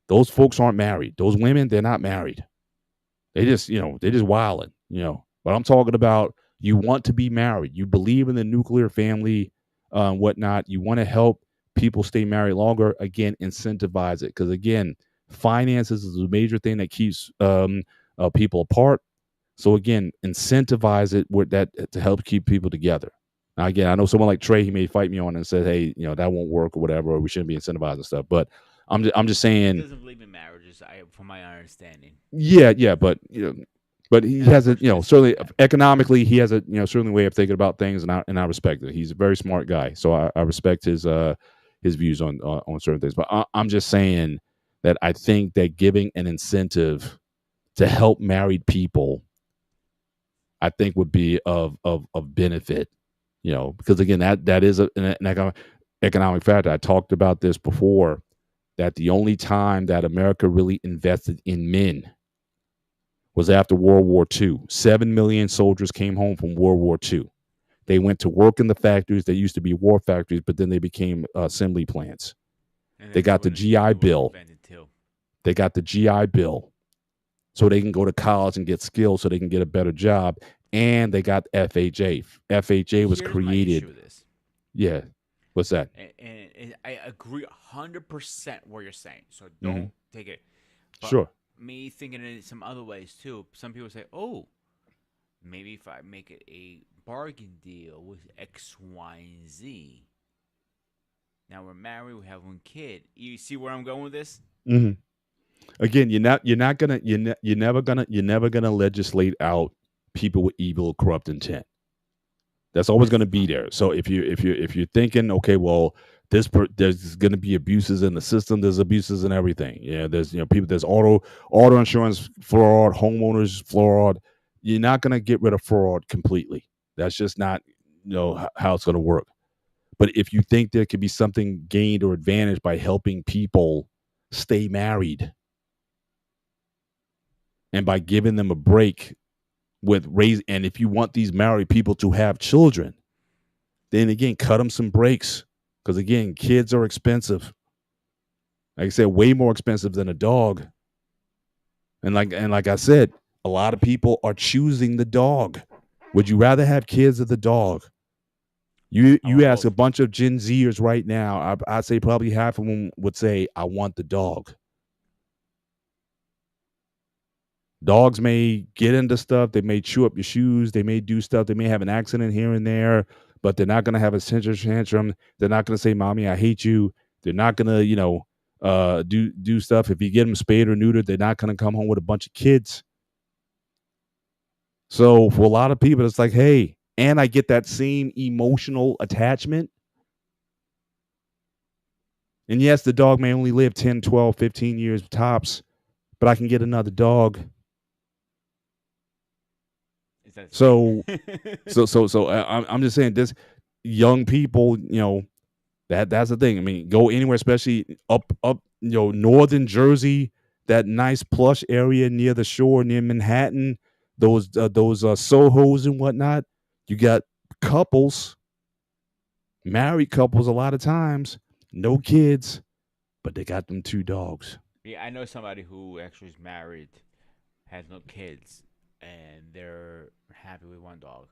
those folks aren't married. Those women, they're not married. They just, they just wilding, But I'm talking about you want to be married. You believe in the nuclear family, whatnot. You want to help people stay married longer. Again, incentivize it. Because again, finances is a major thing that keeps people apart. So again, incentivize it with that to help keep people together. Now, again, I know someone like Trey, he may fight me on it and say, hey, that won't work or whatever, or we shouldn't be incentivizing stuff. But I'm just He saying, doesn't believe in marriages, from my understanding. yeah, but but he And I has a personally disagree certainly with that. economically he has a certainly way of thinking about things, and I respect it. He's a very smart guy, so I respect his views on certain things. But I'm just saying that I think that giving an incentive to help married people, I think would be of benefit, because again that is an economic factor. I talked about this before, that the only time that America really invested in men was after World War II. 7 million soldiers came home from World War II. They went to work in the factories. They used to be war factories, but then they became assembly plants. And They that's got the when the GI Navy was Bill. invented too. They got the GI Bill so they can go to college and get skills so they can get a better job. And they got FHA. FHA was Here's my issue created. with this. Yeah. What's that? And I agree 100% what you're saying. So Mm-hmm. don't take it. But Sure. me thinking in some other ways too. Some people say, "Oh, maybe if I make it a bargain deal with X, Y, and Z. Now we're married. We have one kid. You see where I'm going with this? Mm-hmm. Again, you're never gonna legislate out people with evil, corrupt intent. That's always That's going to the be problem. there. So if you're thinking, okay, well, there's going to be abuses in the system. There's abuses in everything. Yeah, there's people. There's auto insurance fraud, homeowners fraud. You're not going to get rid of fraud completely. That's just not how it's going to work. But if you think there could be something gained or advantage by helping people stay married and by giving them a break with raise, and if you want these married people to have children, then again, cut them some breaks. Because again, kids are expensive. Like I said, way more expensive than a dog. And like I said, a lot of people are choosing the dog. Would you rather have kids or the dog? I You want ask a both. bunch of Gen Zers right now, I'd say probably half of them would say, I want the dog. Dogs may get into stuff. They may chew up your shoes. They may do stuff. They may have an accident here and there, but they're not going to have a temper tantrum. They're not going to say, "Mommy, I hate you." They're not going to, do stuff. If you get them spayed or neutered, they're not going to come home with a bunch of kids. So for a lot of people, it's like, hey, and I get that same emotional attachment. And yes, the dog may only live 10, 12, 15 years tops, but I can get another dog. Is that So same? I'm just saying this young people, that's the thing. I mean, go anywhere, especially up northern Jersey, that nice plush area near the shore, near Manhattan, those Sohos and whatnot. You got couples, married couples, a lot of times, no kids, but they got them two dogs. Yeah, I know somebody who actually is married, has no kids, and they're happy with one dog.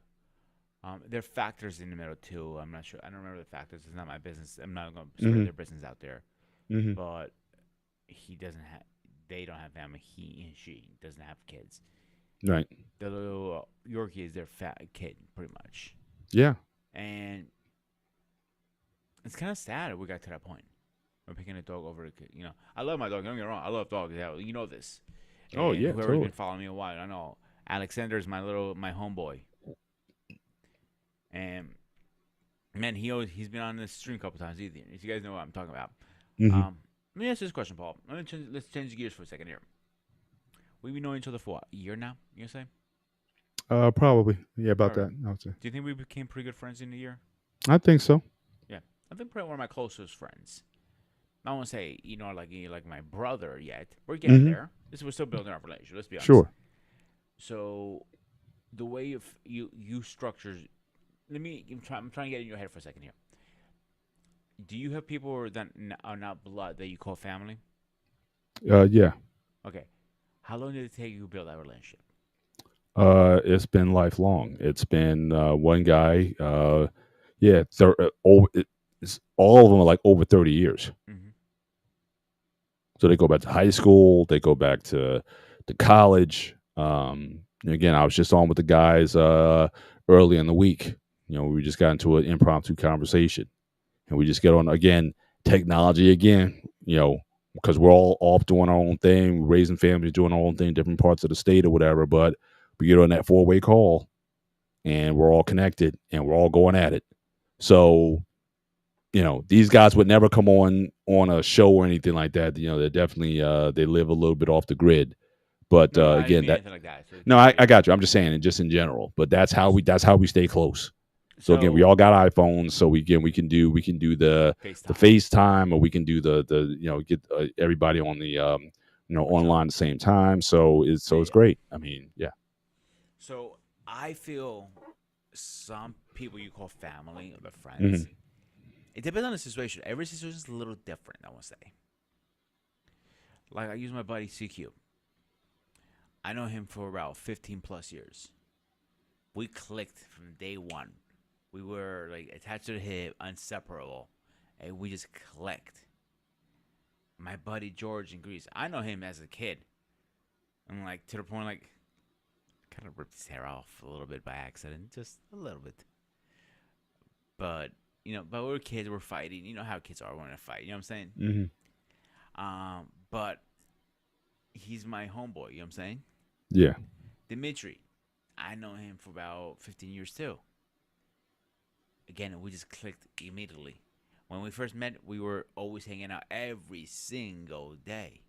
There are factors in the middle too. I'm not sure. I don't remember the factors. It's not my business. I'm not going to spread Mm-hmm. their business out there. Mm-hmm. But he doesn't have. They don't have family. He and she doesn't have kids. Right. The little Yorkie is their fat kid, pretty much. Yeah. And it's kind of sad that we got to that point. We're picking a dog over a kid. I love my dog. Don't get me wrong. I love dogs. Yeah, you know this. Oh And yeah. whoever's Totally. been following me a while, I know Alexander's my homeboy. And man, he's been on this stream a couple times either. If you guys know what I'm talking about. Mm-hmm. Let me ask you this question, Paul. Let's change gears for a second here. We've been knowing each other for what, a year now? You say? Probably. Yeah, about All right. that. I would say. Do you think we became pretty good friends in a year? I think so. Yeah, I think probably one of my closest friends. I won't say like my brother yet. We're getting Mm-hmm. there. We're still building our relationship. Let's be honest. Sure. So the way you structure. I'm trying to get in your head for a second here. Do you have people that are not blood that you call family? Yeah. Okay. How long did it take you to build that relationship? It's been lifelong. It's been one guy. Yeah, it's all of them are like over 30 years. Mm-hmm. So they go back to high school. They go back to college. And again, I was just on with the guys early in the week. We just got into an impromptu conversation, and we just get on again. Technology again. Because we're all off doing our own thing, raising families, doing our own thing, different parts of the state or whatever. But we get on that 4-way call, and we're all connected, and we're all going at it. So these guys would never come on a show or anything like that. They're definitely they live a little bit off the grid. But No, I didn't again, mean that anything like that. So, no, I got you. I'm just saying it just in general. But that's how we stay close. So again, we all got iPhones, so we can do the FaceTime, or we can do the get everybody on the online at the same time. So it's great. I mean, yeah. So I feel some people you call family or friends. Mhm. It depends on the situation. Every situation is a little different, I want to say. Like I use my buddy CQ. I know him for about 15 plus years. We clicked from day one. We were like attached to the hip, inseparable, and we just clicked. My buddy George in Greece, I know him as a kid. I'm like to the point like kind of ripped his hair off a little bit by accident, just a little bit. But but we were kids, we're fighting. You know how kids are when they fight. You know what I'm saying? Mm-hmm. But he's my homeboy. You know what I'm saying? Yeah. Dimitri, I know him for about 15 years too. Again, we just clicked immediately. When we first met, we were always hanging out every single day.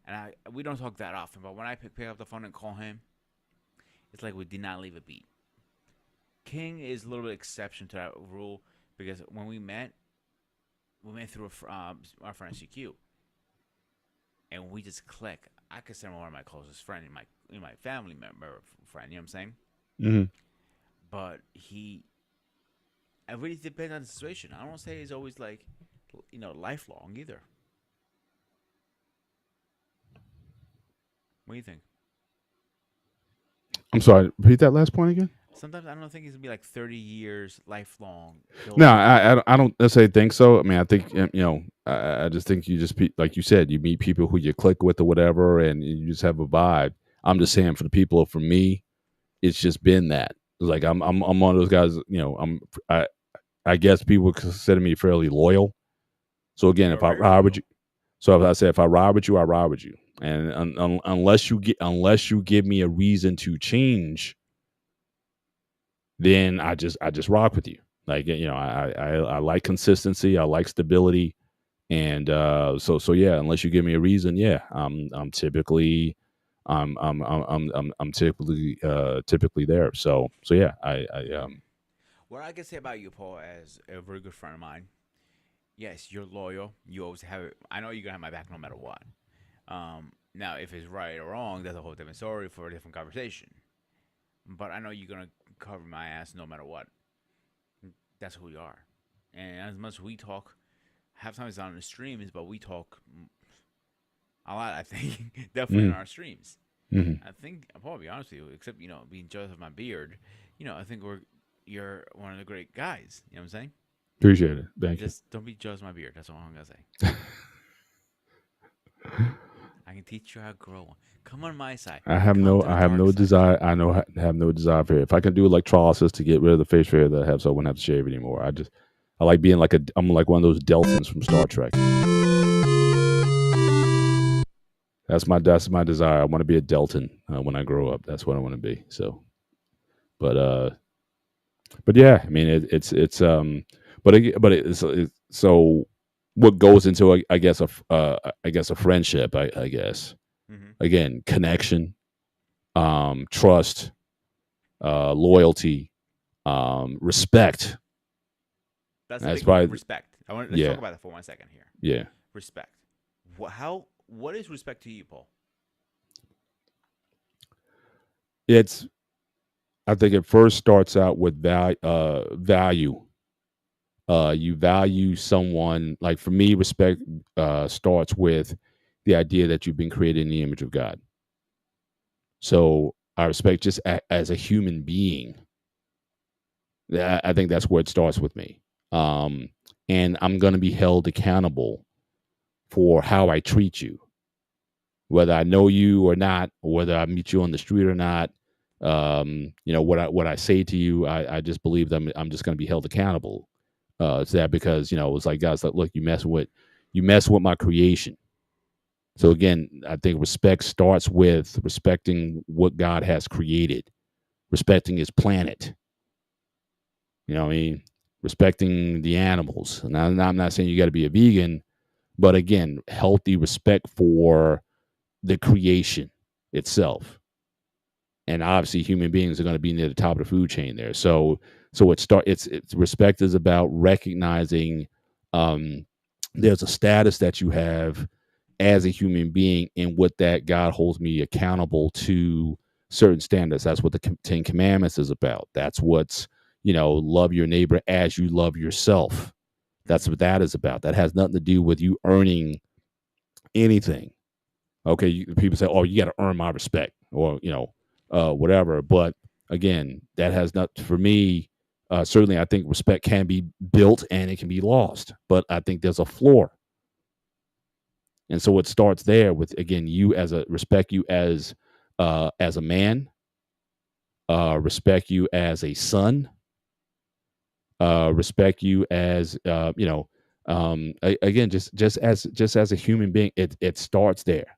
And we don't talk that often, but when I pick up the phone and call him, it's like we did not leave a beat. King is a little bit exception to that rule because when we met through our friend CQ, and we just click. I consider him one of my closest friends, my family member friend. You know what I'm saying? Mm-hmm. But it really depends on the situation. I don't say he's always like, lifelong either. What do you think? I'm sorry. Repeat that last point again. Sometimes I don't think he's gonna be like 30 years lifelong. No, I don't necessarily think so. I mean, I think I just think you just like you said, you meet people who you click with or whatever, and you just have a vibe. I'm just saying for the people, for me, it's just been that. It's like I'm one of those guys. I guess people would consider me fairly loyal. So again, if I ride with you, so if I say if I ride with you, I ride with you, and unless you give me a reason to change, then I just rock with you. Like I like consistency, I like stability, and so yeah. Unless you give me a reason, yeah, I'm typically typically there. So yeah, What I can say about you, Paul, as a very good friend of mine, yes, you're loyal. You always have it. I know you're gonna have my back no matter what. Now, if it's right or wrong, that's a whole different story for a different conversation. But I know you're gonna cover my ass no matter what. That's who we are. And as much as we talk, half time it's on the streams, but we talk a lot. I think definitely on our streams. Mm-hmm. I think I'll probably be honest with you, except being jealous of my beard. I think you're one of the great guys. You know what I'm saying? Appreciate it. Thank you. Just don't be jealous of my beard. That's all I'm gonna say. I can teach you how to grow one. Come on my side. I have no desire. I have no desire for it. If I can do electrolysis to get rid of the facial hair that I have, so I wouldn't have to shave anymore. I like being I'm like one of those Deltons from Star Trek. That's my desire. I want to be a Delton when I grow up. That's what I want to be. So, but yeah, I mean so what goes into I guess a friendship. I guess again connection, trust, loyalty, respect. That's probably respect. Let's talk about that for 1 second here. Yeah, respect. What is respect to you, Paul? I think it first starts out with value. You value someone. Like for me, respect starts with the idea that you've been created in the image of God. So I respect just as a human being. I think that's where it starts with me. And I'm going to be held accountable for how I treat you, whether I know you or not, or whether I meet you on the street or not. What I say to you, I just believe that I'm just going to be held accountable to that, because it's like, guys, like, look, you mess with my creation. So again, I think respect starts with respecting what God has created, respecting His planet. You know what I mean? Respecting the animals. And I'm not saying you got to be a vegan, but again, healthy respect for the creation itself. And obviously, human beings are going to be near the top of the food chain there. So it's respect is about recognizing there's a status that you have as a human being, and what that God holds me accountable to certain standards. That's what the Ten Commandments is about. That's what's, love your neighbor as you love yourself. That's what that is about. That has nothing to do with you earning anything. Okay, people say, "Oh, you got to earn my respect," or whatever. But again, that has not, for me. Certainly, I think respect can be built and it can be lost, but I think there's a floor. And so it starts there with, again, respect you as a man, respect you as a son, respect you as again, just as a human being. It starts there.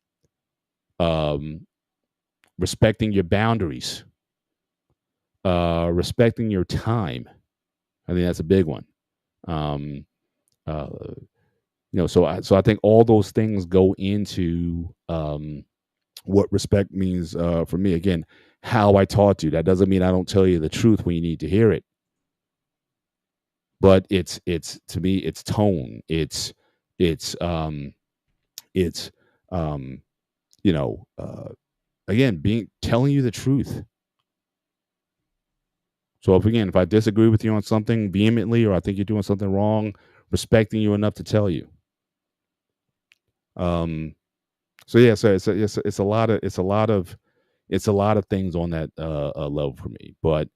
Respecting your boundaries, respecting your time. I think that's a big one. Uh, so I think all those things go into what respect means for me. Again, how I taught you. That doesn't mean I don't tell you the truth when you need to hear it. But it's to me, it's tone. It's again, telling you the truth. So if I disagree with you on something vehemently, or I think you're doing something wrong, respecting you enough to tell you. So yeah, so it's a lot of things on that level for me. But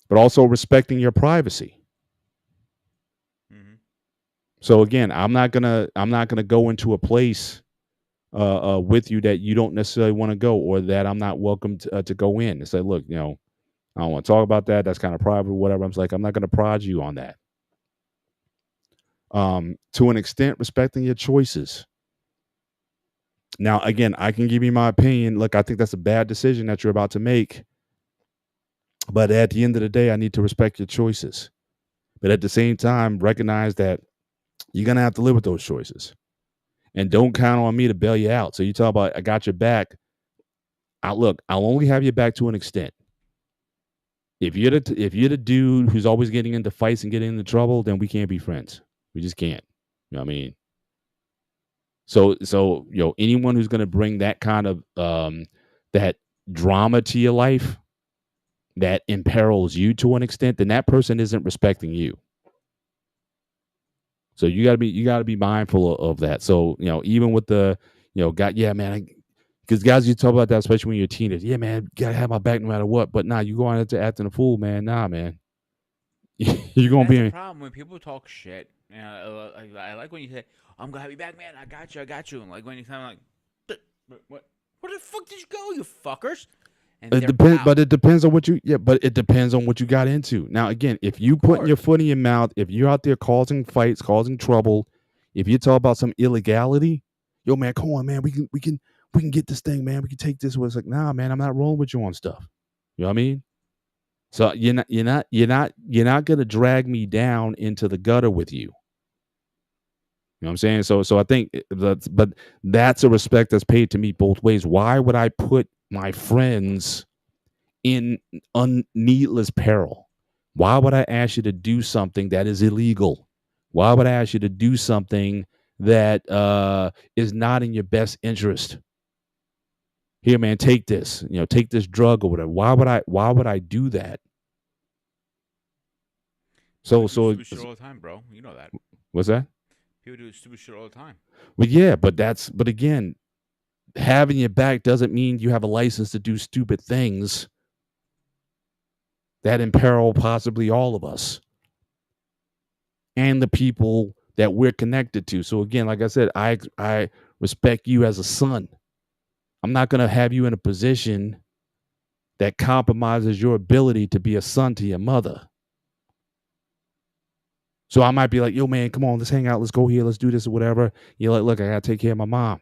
but also respecting your privacy. Mm-hmm. So again, I'm not gonna go into a place with you that you don't necessarily want to go, or that I'm not welcome to go in, and say, look, I don't want to talk about that. That's kind of private, or whatever. I'm just like, I'm not going to prod you on that. To an extent, respecting your choices. Now, again, I can give you my opinion. Look, I think that's a bad decision that you're about to make. But at the end of the day, I need to respect your choices. But at the same time, recognize that you're going to have to live with those choices. And don't count on me to bail you out. So you talk about, I got your back. I'll only have your back to an extent. If you're the dude who's always getting into fights and getting into trouble, then we can't be friends. We just can't. You know what I mean? So anyone who's going to bring that kind of that drama to your life, that imperils you to an extent, then that person isn't respecting you. So you gotta be mindful of that. So even with the God, yeah, man, because guys, you talk about that, especially when you're a teenager. Yeah, man, gotta have my back no matter what. But nah, you going into acting a fool, man. Nah, man, you're gonna That's the be. problem when people talk shit. I like when you say, "I'm gonna have you back, man. I got you." And like when you kind of like, what? Where the fuck did you go, you fuckers? And It they're depends, out. but it depends on what you. Yeah, but it depends on what you got into. Now, again, if you putting your foot in your mouth, if you're out there causing fights, causing trouble, if you talk about some illegality, yo, man, come on, man, we can get this thing, man. We can take this. It's like, nah, man, I'm not rolling with you on stuff. You know what I mean? So you're not gonna drag me down into the gutter with you. You know what I'm saying? So I think but that's a respect that's paid to me both ways. Why would I put my friends in needless peril? Why would I ask you to do something that is illegal? Why would I ask you to do something that is not in your best interest? Here, man, take this. Take this drug or whatever. Why would I do that? People do So stupid shit all the time, bro. You know that. what's that? People do stupid shit all the time. Well, yeah, but again, having your back doesn't mean you have a license to do stupid things that imperil possibly all of us and the people that we're connected to. So again, like I said, I respect you as a son. I'm not going to have you in a position that compromises your ability to be a son to your mother. So I might be like, yo, man, come on, let's hang out. Let's go here. Let's do this or whatever. You're like, look, I got to take care of my mom.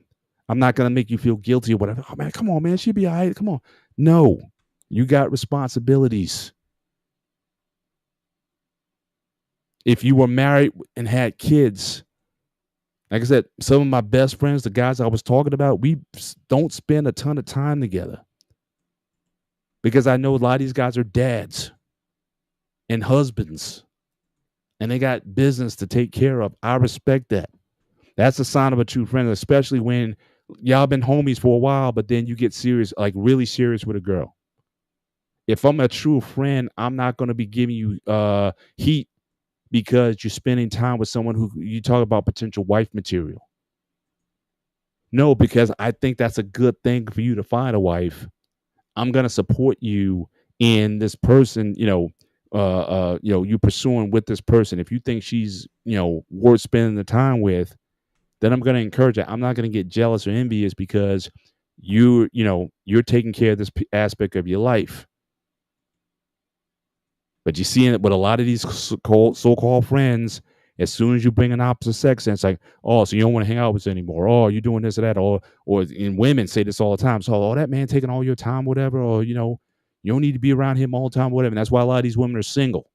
I'm not going to make you feel guilty or whatever. Oh, man, come on, man. She'll be all right. Come on. No, you got responsibilities. If you were married and had kids, like I said, some of my best friends, the guys I was talking about, we don't spend a ton of time together because I know a lot of these guys are dads and husbands and they got business to take care of. I respect that. That's a sign of a true friend, especially when y'all been homies for a while, but then you get serious, like really serious with a girl. If I'm a true friend, I'm not going to be giving you heat because you're spending time with someone who you talk about potential wife material. No, because I think that's a good thing for you to find a wife. I'm going to support you in this person, you pursuing with this person. If you think she's, worth spending the time with, then I'm going to encourage it. I'm not going to get jealous or envious because you're taking care of this aspect of your life. But you see it with a lot of these so-called friends, as soon as you bring an opposite sex in, it's like, oh, so you don't want to hang out with us anymore. Oh, you're doing this or that. Or and women say this all the time. So, oh, that man taking all your time, whatever. Or, you don't need to be around him all the time, whatever. And that's why a lot of these women are single.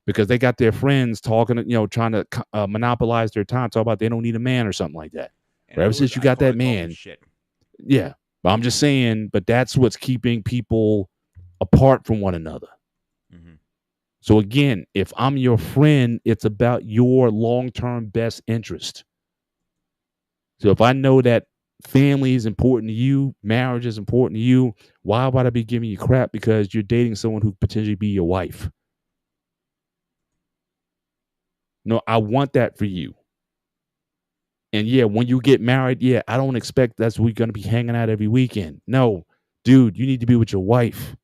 Because they got their friends talking, trying to monopolize their time, talk about they don't need a man or something like that. But ever since you got that man, yeah. But I'm just saying, but that's what's keeping people apart from one another. Mm-hmm. So again, if I'm your friend, it's about your long-term best interest. So if I know that family is important to you, marriage is important to you, why would I be giving you crap because you're dating someone who could potentially be your wife? No, I want that for you. And yeah, when you get married, yeah, I don't expect that's we're going to be hanging out every weekend. No, dude, you need to be with your wife.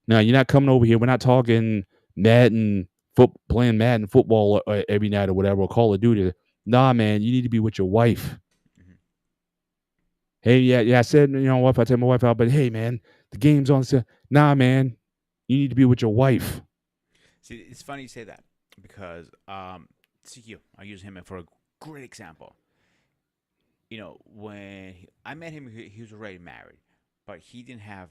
Now, you're not coming over here. We're not talking playing Madden football every night or whatever, or Call of Duty. Nah, man, you need to be with your wife. Mm-hmm. Hey, yeah, I said, if I take my wife out, but hey, man, the game's on. Nah, man, you need to be with your wife. See, it's funny you say that because CQ, I use him for a great example. When I met him, he was already married, but he didn't have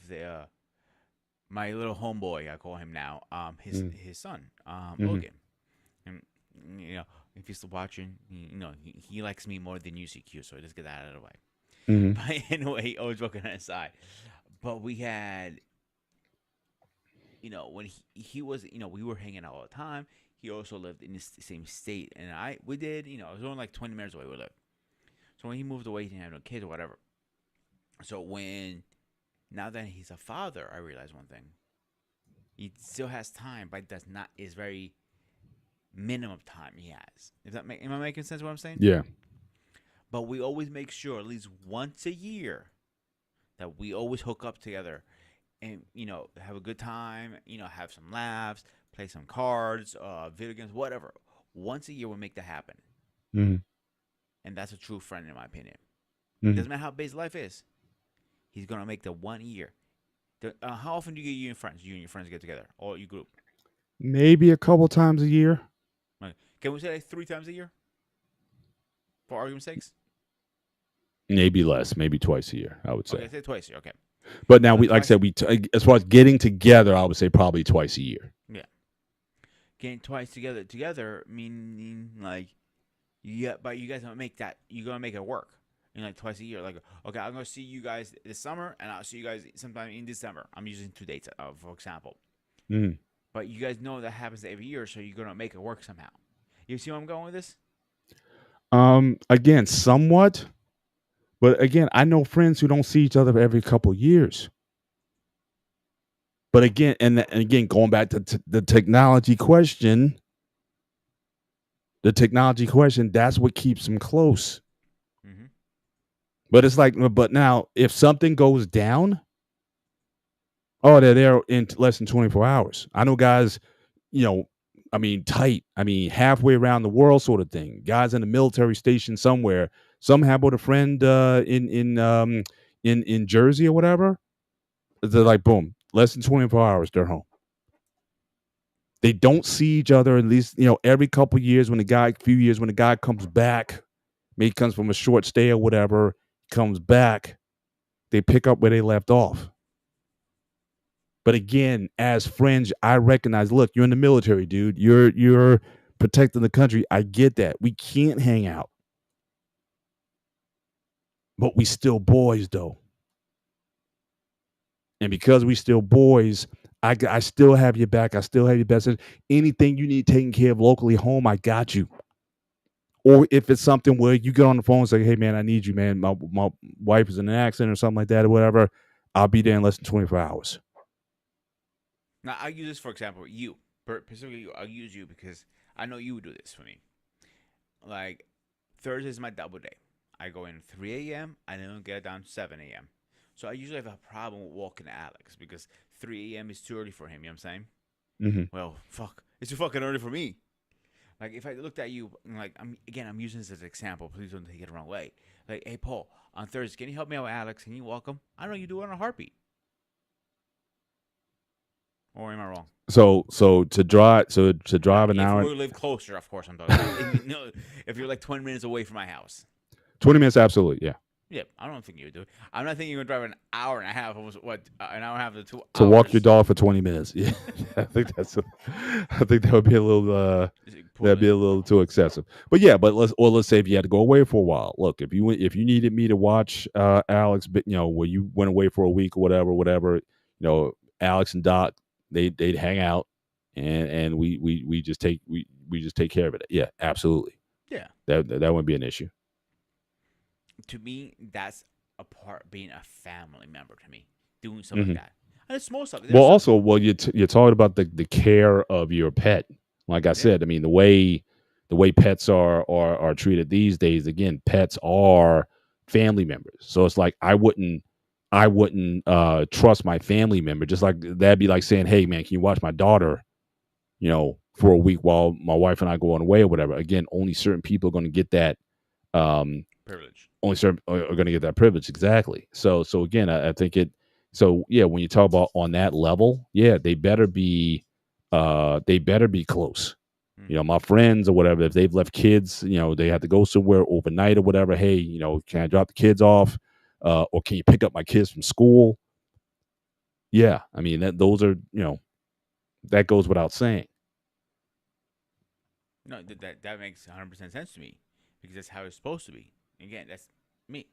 my little homeboy, I call him now, his son, Logan. And, if he's still watching, he likes me more than you, CQ, so let's get that out of the way. Mm-hmm. But anyway, always joking aside. But we had, when he was, we were hanging out all the time. He also lived in the same state, and we did, it was only like 20 minutes away we lived. So when he moved away, he didn't have no kids or whatever. So now that he's a father, I realize one thing. He still has time, but is very minimum time he has. Am I making sense what I'm saying? Yeah. But we always make sure at least once a year that we always hook up together and, have a good time, have some laughs, play some cards, video games, whatever. Once a year, we'll make that happen. Mm-hmm. And that's a true friend, in my opinion. Mm-hmm. Doesn't matter how big life is. He's going to make the 1 year. How often do you and your friends get together? Or you group? Maybe a couple times a year. Can we say like 3 times a year? For argument's sakes? Maybe less. Maybe twice a year, I would say. Okay, say twice a year. Okay. But now, like I said, as far as getting together, I would say probably twice a year. Yeah. Getting twice together meaning like, but you guys don't make that. You're going to make it work. Like twice a year. Like, okay, I'm going to see you guys this summer, and I'll see you guys sometime in December. I'm using 2 dates, for example. Mm. But you guys know that happens every year, so you're going to make it work somehow. You see where I'm going with this? Again, somewhat. But again, I know friends who don't see each other every couple of years. But again, and again, going back to the technology question, that's what keeps them close. Mm-hmm. But it's like, but now if something goes down, oh, they're there in less than 24 hours. I know guys, you know, I mean, tight. I mean, halfway around the world, sort of thing. Guys in a military station somewhere. Some have with a friend in Jersey or whatever. They're like, boom, less than 24 hours, they're home. They don't see each other at least, every couple years when the guy, few years when the guy comes back, maybe comes from a short stay or whatever, comes back, they pick up where they left off. But again, as friends, I recognize, look, you're in the military, dude. You're protecting the country. I get that. We can't hang out. But we still boys though. And because we still boys, I still have your back. I still have your best. Anything you need taken care of locally home, I got you. Or if it's something where you get on the phone and say, hey, man, I need you, man. My wife is in an accident or something like that or whatever. I'll be there in less than 24 hours. Now, I'll use this for example. You, specifically, you. I'll use you because I know you would do this for me. Like, Thursday is my double day. I go in 3 a.m. I don't get down 7 a.m. So I usually have a problem with walking to Alex because 3 a.m. is too early for him. You know what I'm saying? Mm-hmm. Well, fuck. It's too fucking early for me. Like, if I looked at you, like, I'm using this as an example. Please don't take it the wrong way. Like, hey, Paul, on Thursday, can you help me out with Alex? Can you walk him? I know you do it on a heartbeat. Or am I wrong? So to drive an hour. If we live closer, of course I'm talking about. If you're like 20 minutes away from my house. 20 minutes, absolutely, yeah. Yeah, I don't think you would do it. I'm not thinking you're going to drive an hour and a half, almost, an hour and a half to 2 hours. To walk your dog for 20 minutes. Yeah. I think that would be a little that'd be a little too excessive. But yeah, let's say if you had to go away for a while. Look, if you needed me to watch Alex, where you went away for a week or whatever, Alex and Doc, they'd hang out and we just take care of it. Yeah, absolutely. Yeah. That wouldn't be an issue. To me, that's a part being a family member to me, doing something like that. And it's small stuff. You're talking about the care of your pet. Like I said, I mean the way pets are treated these days. Again, pets are family members. So it's like I wouldn't trust my family member. Just like that'd be like saying, hey man, can you watch my daughter? For a week while my wife and I go on away or whatever. Again, only certain people are going to get that privilege. Only certain are going to get that privilege. Exactly. So again, I think it. So yeah, when you talk about on that level, yeah, they better be close. My friends or whatever, if they've left kids, they have to go somewhere overnight or whatever. Hey, can I drop the kids off, or can you pick up my kids from school? Yeah, I mean those are that goes without saying. No, that makes 100% sense to me because that's how it's supposed to be. Again, that's me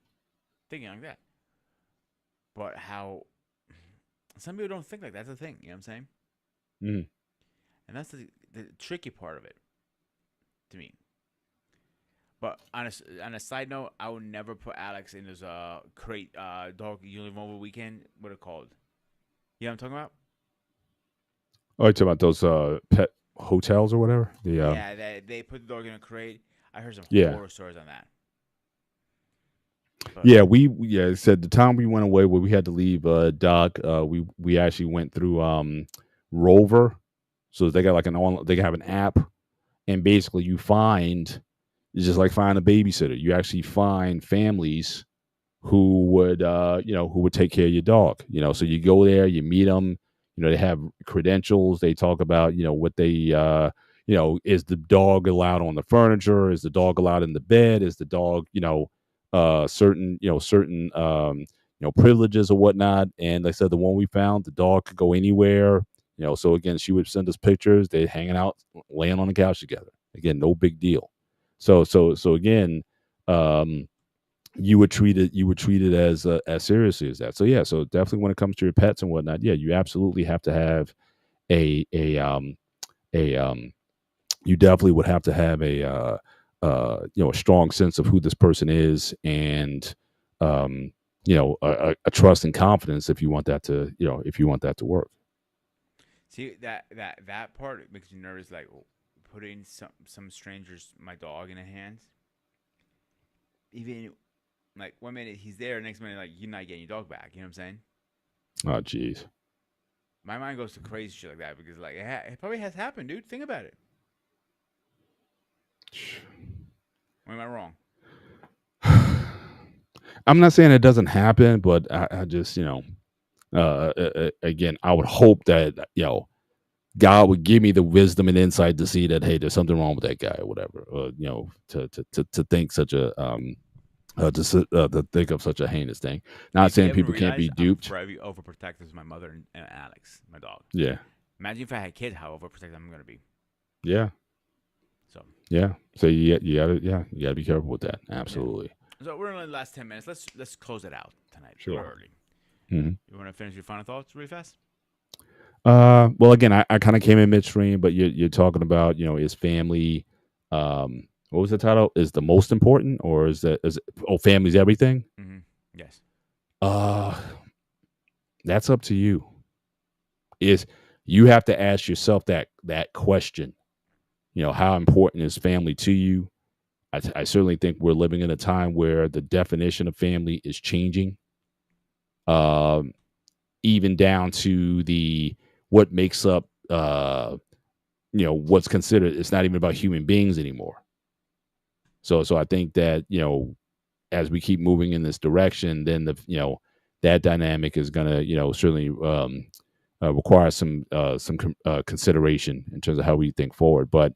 thinking like that. But how some people don't think like that. That's the thing. You know what I'm saying? Mm. And that's the tricky part of it to me. But on a side note, I would never put Alex in his crate dog you live over weekend. What are it called? You know what I'm talking about? Oh, you talking about those pet hotels or whatever? Yeah, they put the dog in a crate. I heard some horror stories on that. But, yeah, said the time we went away where we had to leave Doc, we actually went through Rover. So they got they have an app, and basically it's just like find a babysitter. You actually find families who would take care of your dog. So you go there, you meet them. They have credentials. They talk about what they is the dog allowed on the furniture? Is the dog allowed in the bed? Is the dog certain privileges or whatnot? And they said the one we found, the dog could go anywhere. So again, she would send us pictures. They're hanging out, laying on the couch together. Again, no big deal. So again, you would treat it as seriously as that. So yeah, so definitely when it comes to your pets and whatnot, yeah, you absolutely have to have a you definitely would have to have a strong sense of who this person is and a trust and confidence if you want that to work. See that part makes me nervous. Like putting some strangers, my dog, in the hands. Even Like 1 minute he's there, next minute like you're not getting your dog back. You know what I'm saying? Oh, jeez. My mind goes to crazy shit like that because like it probably has happened, dude. Think about it. Or am I wrong? I'm not saying it doesn't happen, but I just, again, I would hope that, God would give me the wisdom and insight to see that, hey, there's something wrong with that guy or whatever, or, to think such a, to think of such a heinous thing. Not If you saying ever people can't be realize I'm duped. very overprotective of my mother and Alex, my dog. Yeah. Imagine if I had kids, how overprotective I'm gonna be. Yeah. So Yeah. So you gotta be careful with that. Absolutely. so we're in the last 10 minutes. Let's close it out tonight. Sure. We're early. hmm You want to finish your final thoughts really fast? Well, again, I kind of came in midstream, but you're talking about, is family, what was the title? Is the most important, or family's everything? Mm-hmm. Yes. Uh, that's up to you. Is you have to ask yourself that question. How important is family to you? I certainly think we're living in a time where the definition of family is changing. Um, Even down to what makes up what's considered, it's not even about human beings anymore. So I think that, as we keep moving in this direction, then that dynamic is going to, certainly require some consideration in terms of how we think forward. But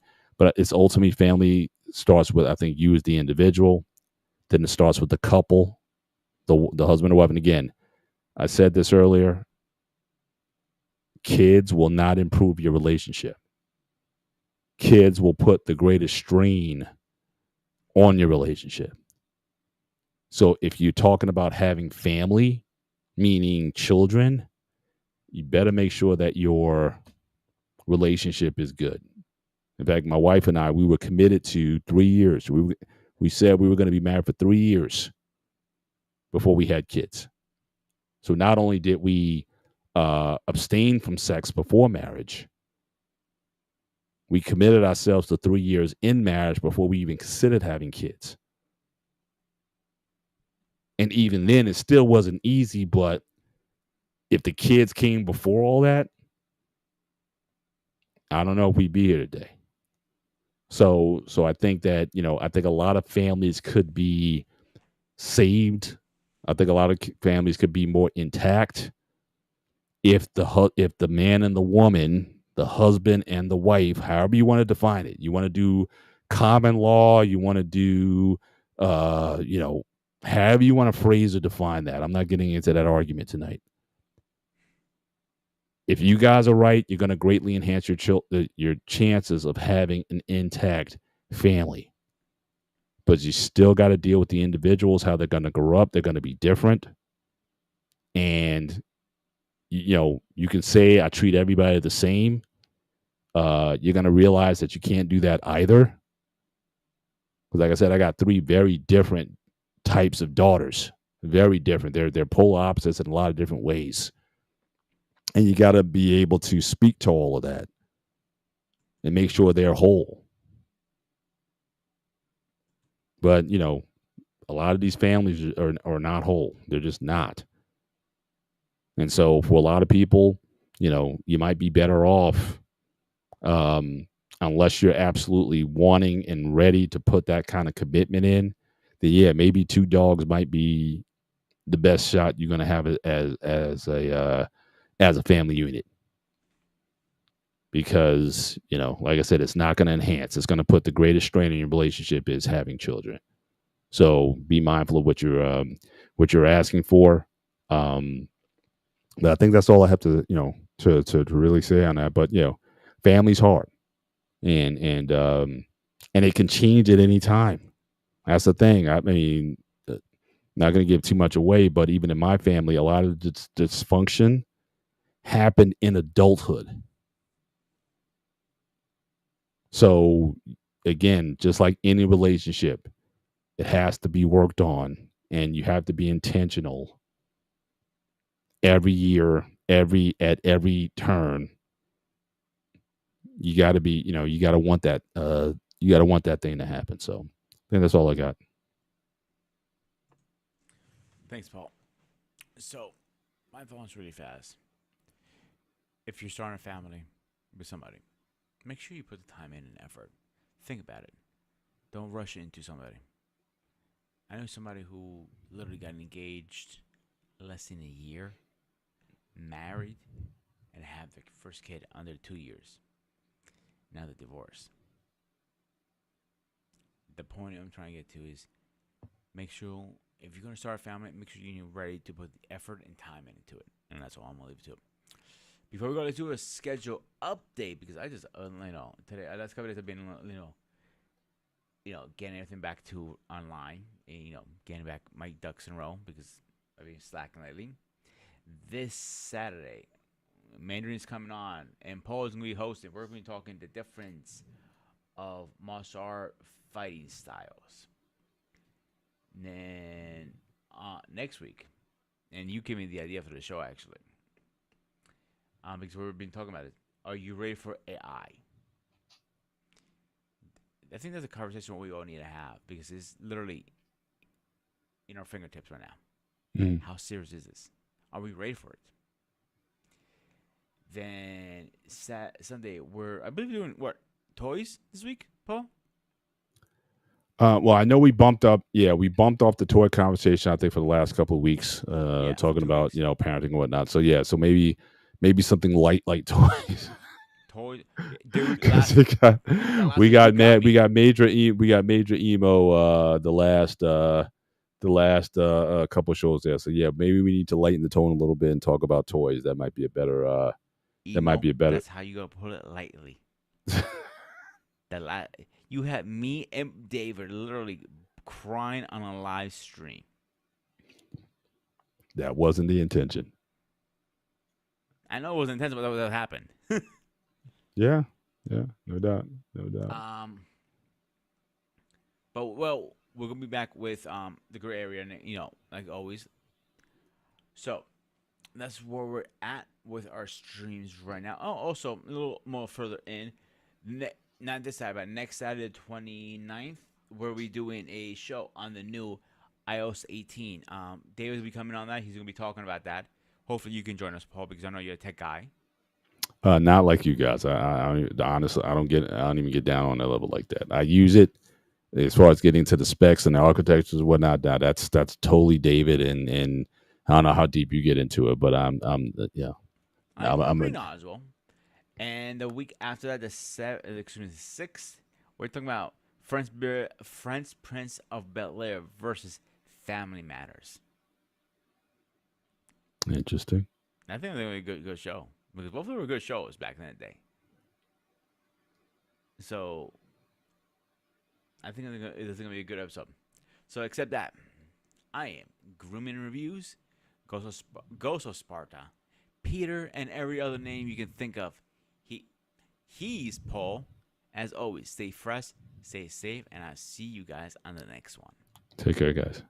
it's ultimately, family starts with, I think, you as the individual. Then it starts with the couple, the husband or wife. And again, I said this earlier, kids will not improve your relationship. Kids will put the greatest strain on your relationship. So if you're talking about having family, meaning children, you better make sure that your relationship is good. In fact, my wife and I, we were committed to 3 years. We said we were going to be married for 3 years before we had kids. So not only did we abstain from sex before marriage, we committed ourselves to 3 years in marriage before we even considered having kids. And even then, it still wasn't easy. But if the kids came before all that, I don't know if we'd be here today. So I think that, I think a lot of families could be saved. I think a lot of families could be more intact if the man and the woman, the husband and the wife, however you want to define it, you want to do common law, you want to do, however you want to phrase or define that. I'm not getting into that argument tonight. If you guys are right, you're going to greatly enhance your chances of having an intact family. But you still got to deal with the individuals, how they're going to grow up. They're going to be different. And, you can say, I treat everybody the same. You're going to realize that you can't do that either. Because like I said, I got 3 very different types of daughters. Very different. They're polar opposites in a lot of different ways. And you got to be able to speak to all of that and make sure they're whole. But, a lot of these families are not whole. They're just not. And so for a lot of people, you might be better off, unless you're absolutely wanting and ready to put that kind of commitment in, then yeah, maybe 2 dogs might be the best shot you're going to have as a family unit. Because, like I said, it's not going to enhance. It's going to put the greatest strain on your relationship is having children. So be mindful of what you're asking for. But I think that's all I have to, to really say on that. But, family's hard, and it can change at any time. That's the thing. I mean, not going to give too much away, but even in my family, a lot of dysfunction happened in adulthood. So again, just like any relationship, it has to be worked on, and you have to be intentional every year, at every turn. You got to be, you got to want that, thing to happen. So I think that's all I got. Thanks, Paul. So, my thoughts really fast. If you're starting a family with somebody, make sure you put the time in and effort. Think about it. Don't rush into somebody. I know somebody who literally got engaged less than a year, married, and have their first kid under 2 years. Now they're divorced. The point I'm trying to get to is make sure if you're going to start a family, make sure you're ready to put the effort and time into it. And that's all I'm going to leave it to. Before we go, let's do a schedule update because I just, today, last couple days I've been, getting everything back to online, and, getting back my ducks in a row because I've been slacking lately. This Saturday, Mandarin's coming on, and Paul is going to be hosting. We're going to be talking the difference of martial art fighting styles. And then next week, and you gave me the idea for the show actually, because we've been talking about it. Are you ready for AI? I think that's a conversation we all need to have because it's literally in our fingertips right now. Mm. How serious is this? Are we ready for it? Then Sunday, I believe we're doing what? Toys this week, Paul? Well, I know we bumped up. Yeah, we bumped off the toy conversation. I think for the last couple of weeks, talking about parenting and whatnot. So yeah, so maybe something light like toys. Toys, dude. We got major emo. The last couple shows there. So yeah, maybe we need to lighten the tone a little bit and talk about toys. That might be a better. That's how you gotta put it lightly. You had me and David literally crying on a live stream. That wasn't the intention. I know it wasn't intentional, but that would happen. Yeah, no doubt. But we're gonna be back with the gray area, and like always. So that's where we're at with our streams right now. Oh, also a little more further in. Not this Saturday, but next Saturday, the 29th, where we're doing a show on the new iOS 18. David will be coming on that. He's going to be talking about that. Hopefully you can join us, Paul, because I know you're a tech guy. Not like you guys. I honestly, I don't even get down on that level like that. I use it as far as getting to the specs and the architectures and whatnot. Now that's totally David, and I don't know how deep you get into it, but I'm pretty knowledgeable. And the week after that, the 6th, we're talking about French Prince of Bel-Air versus Family Matters. Interesting. I think they're going to be a good show because both of them were good shows back in that day. So I think it's going to be a good episode. So except that, I am Grooming Reviews, Ghost of Sparta, Peter, and every other name you can think of. He's Paul. As always, stay fresh, stay safe, and I'll see you guys on the next one. Take care, guys.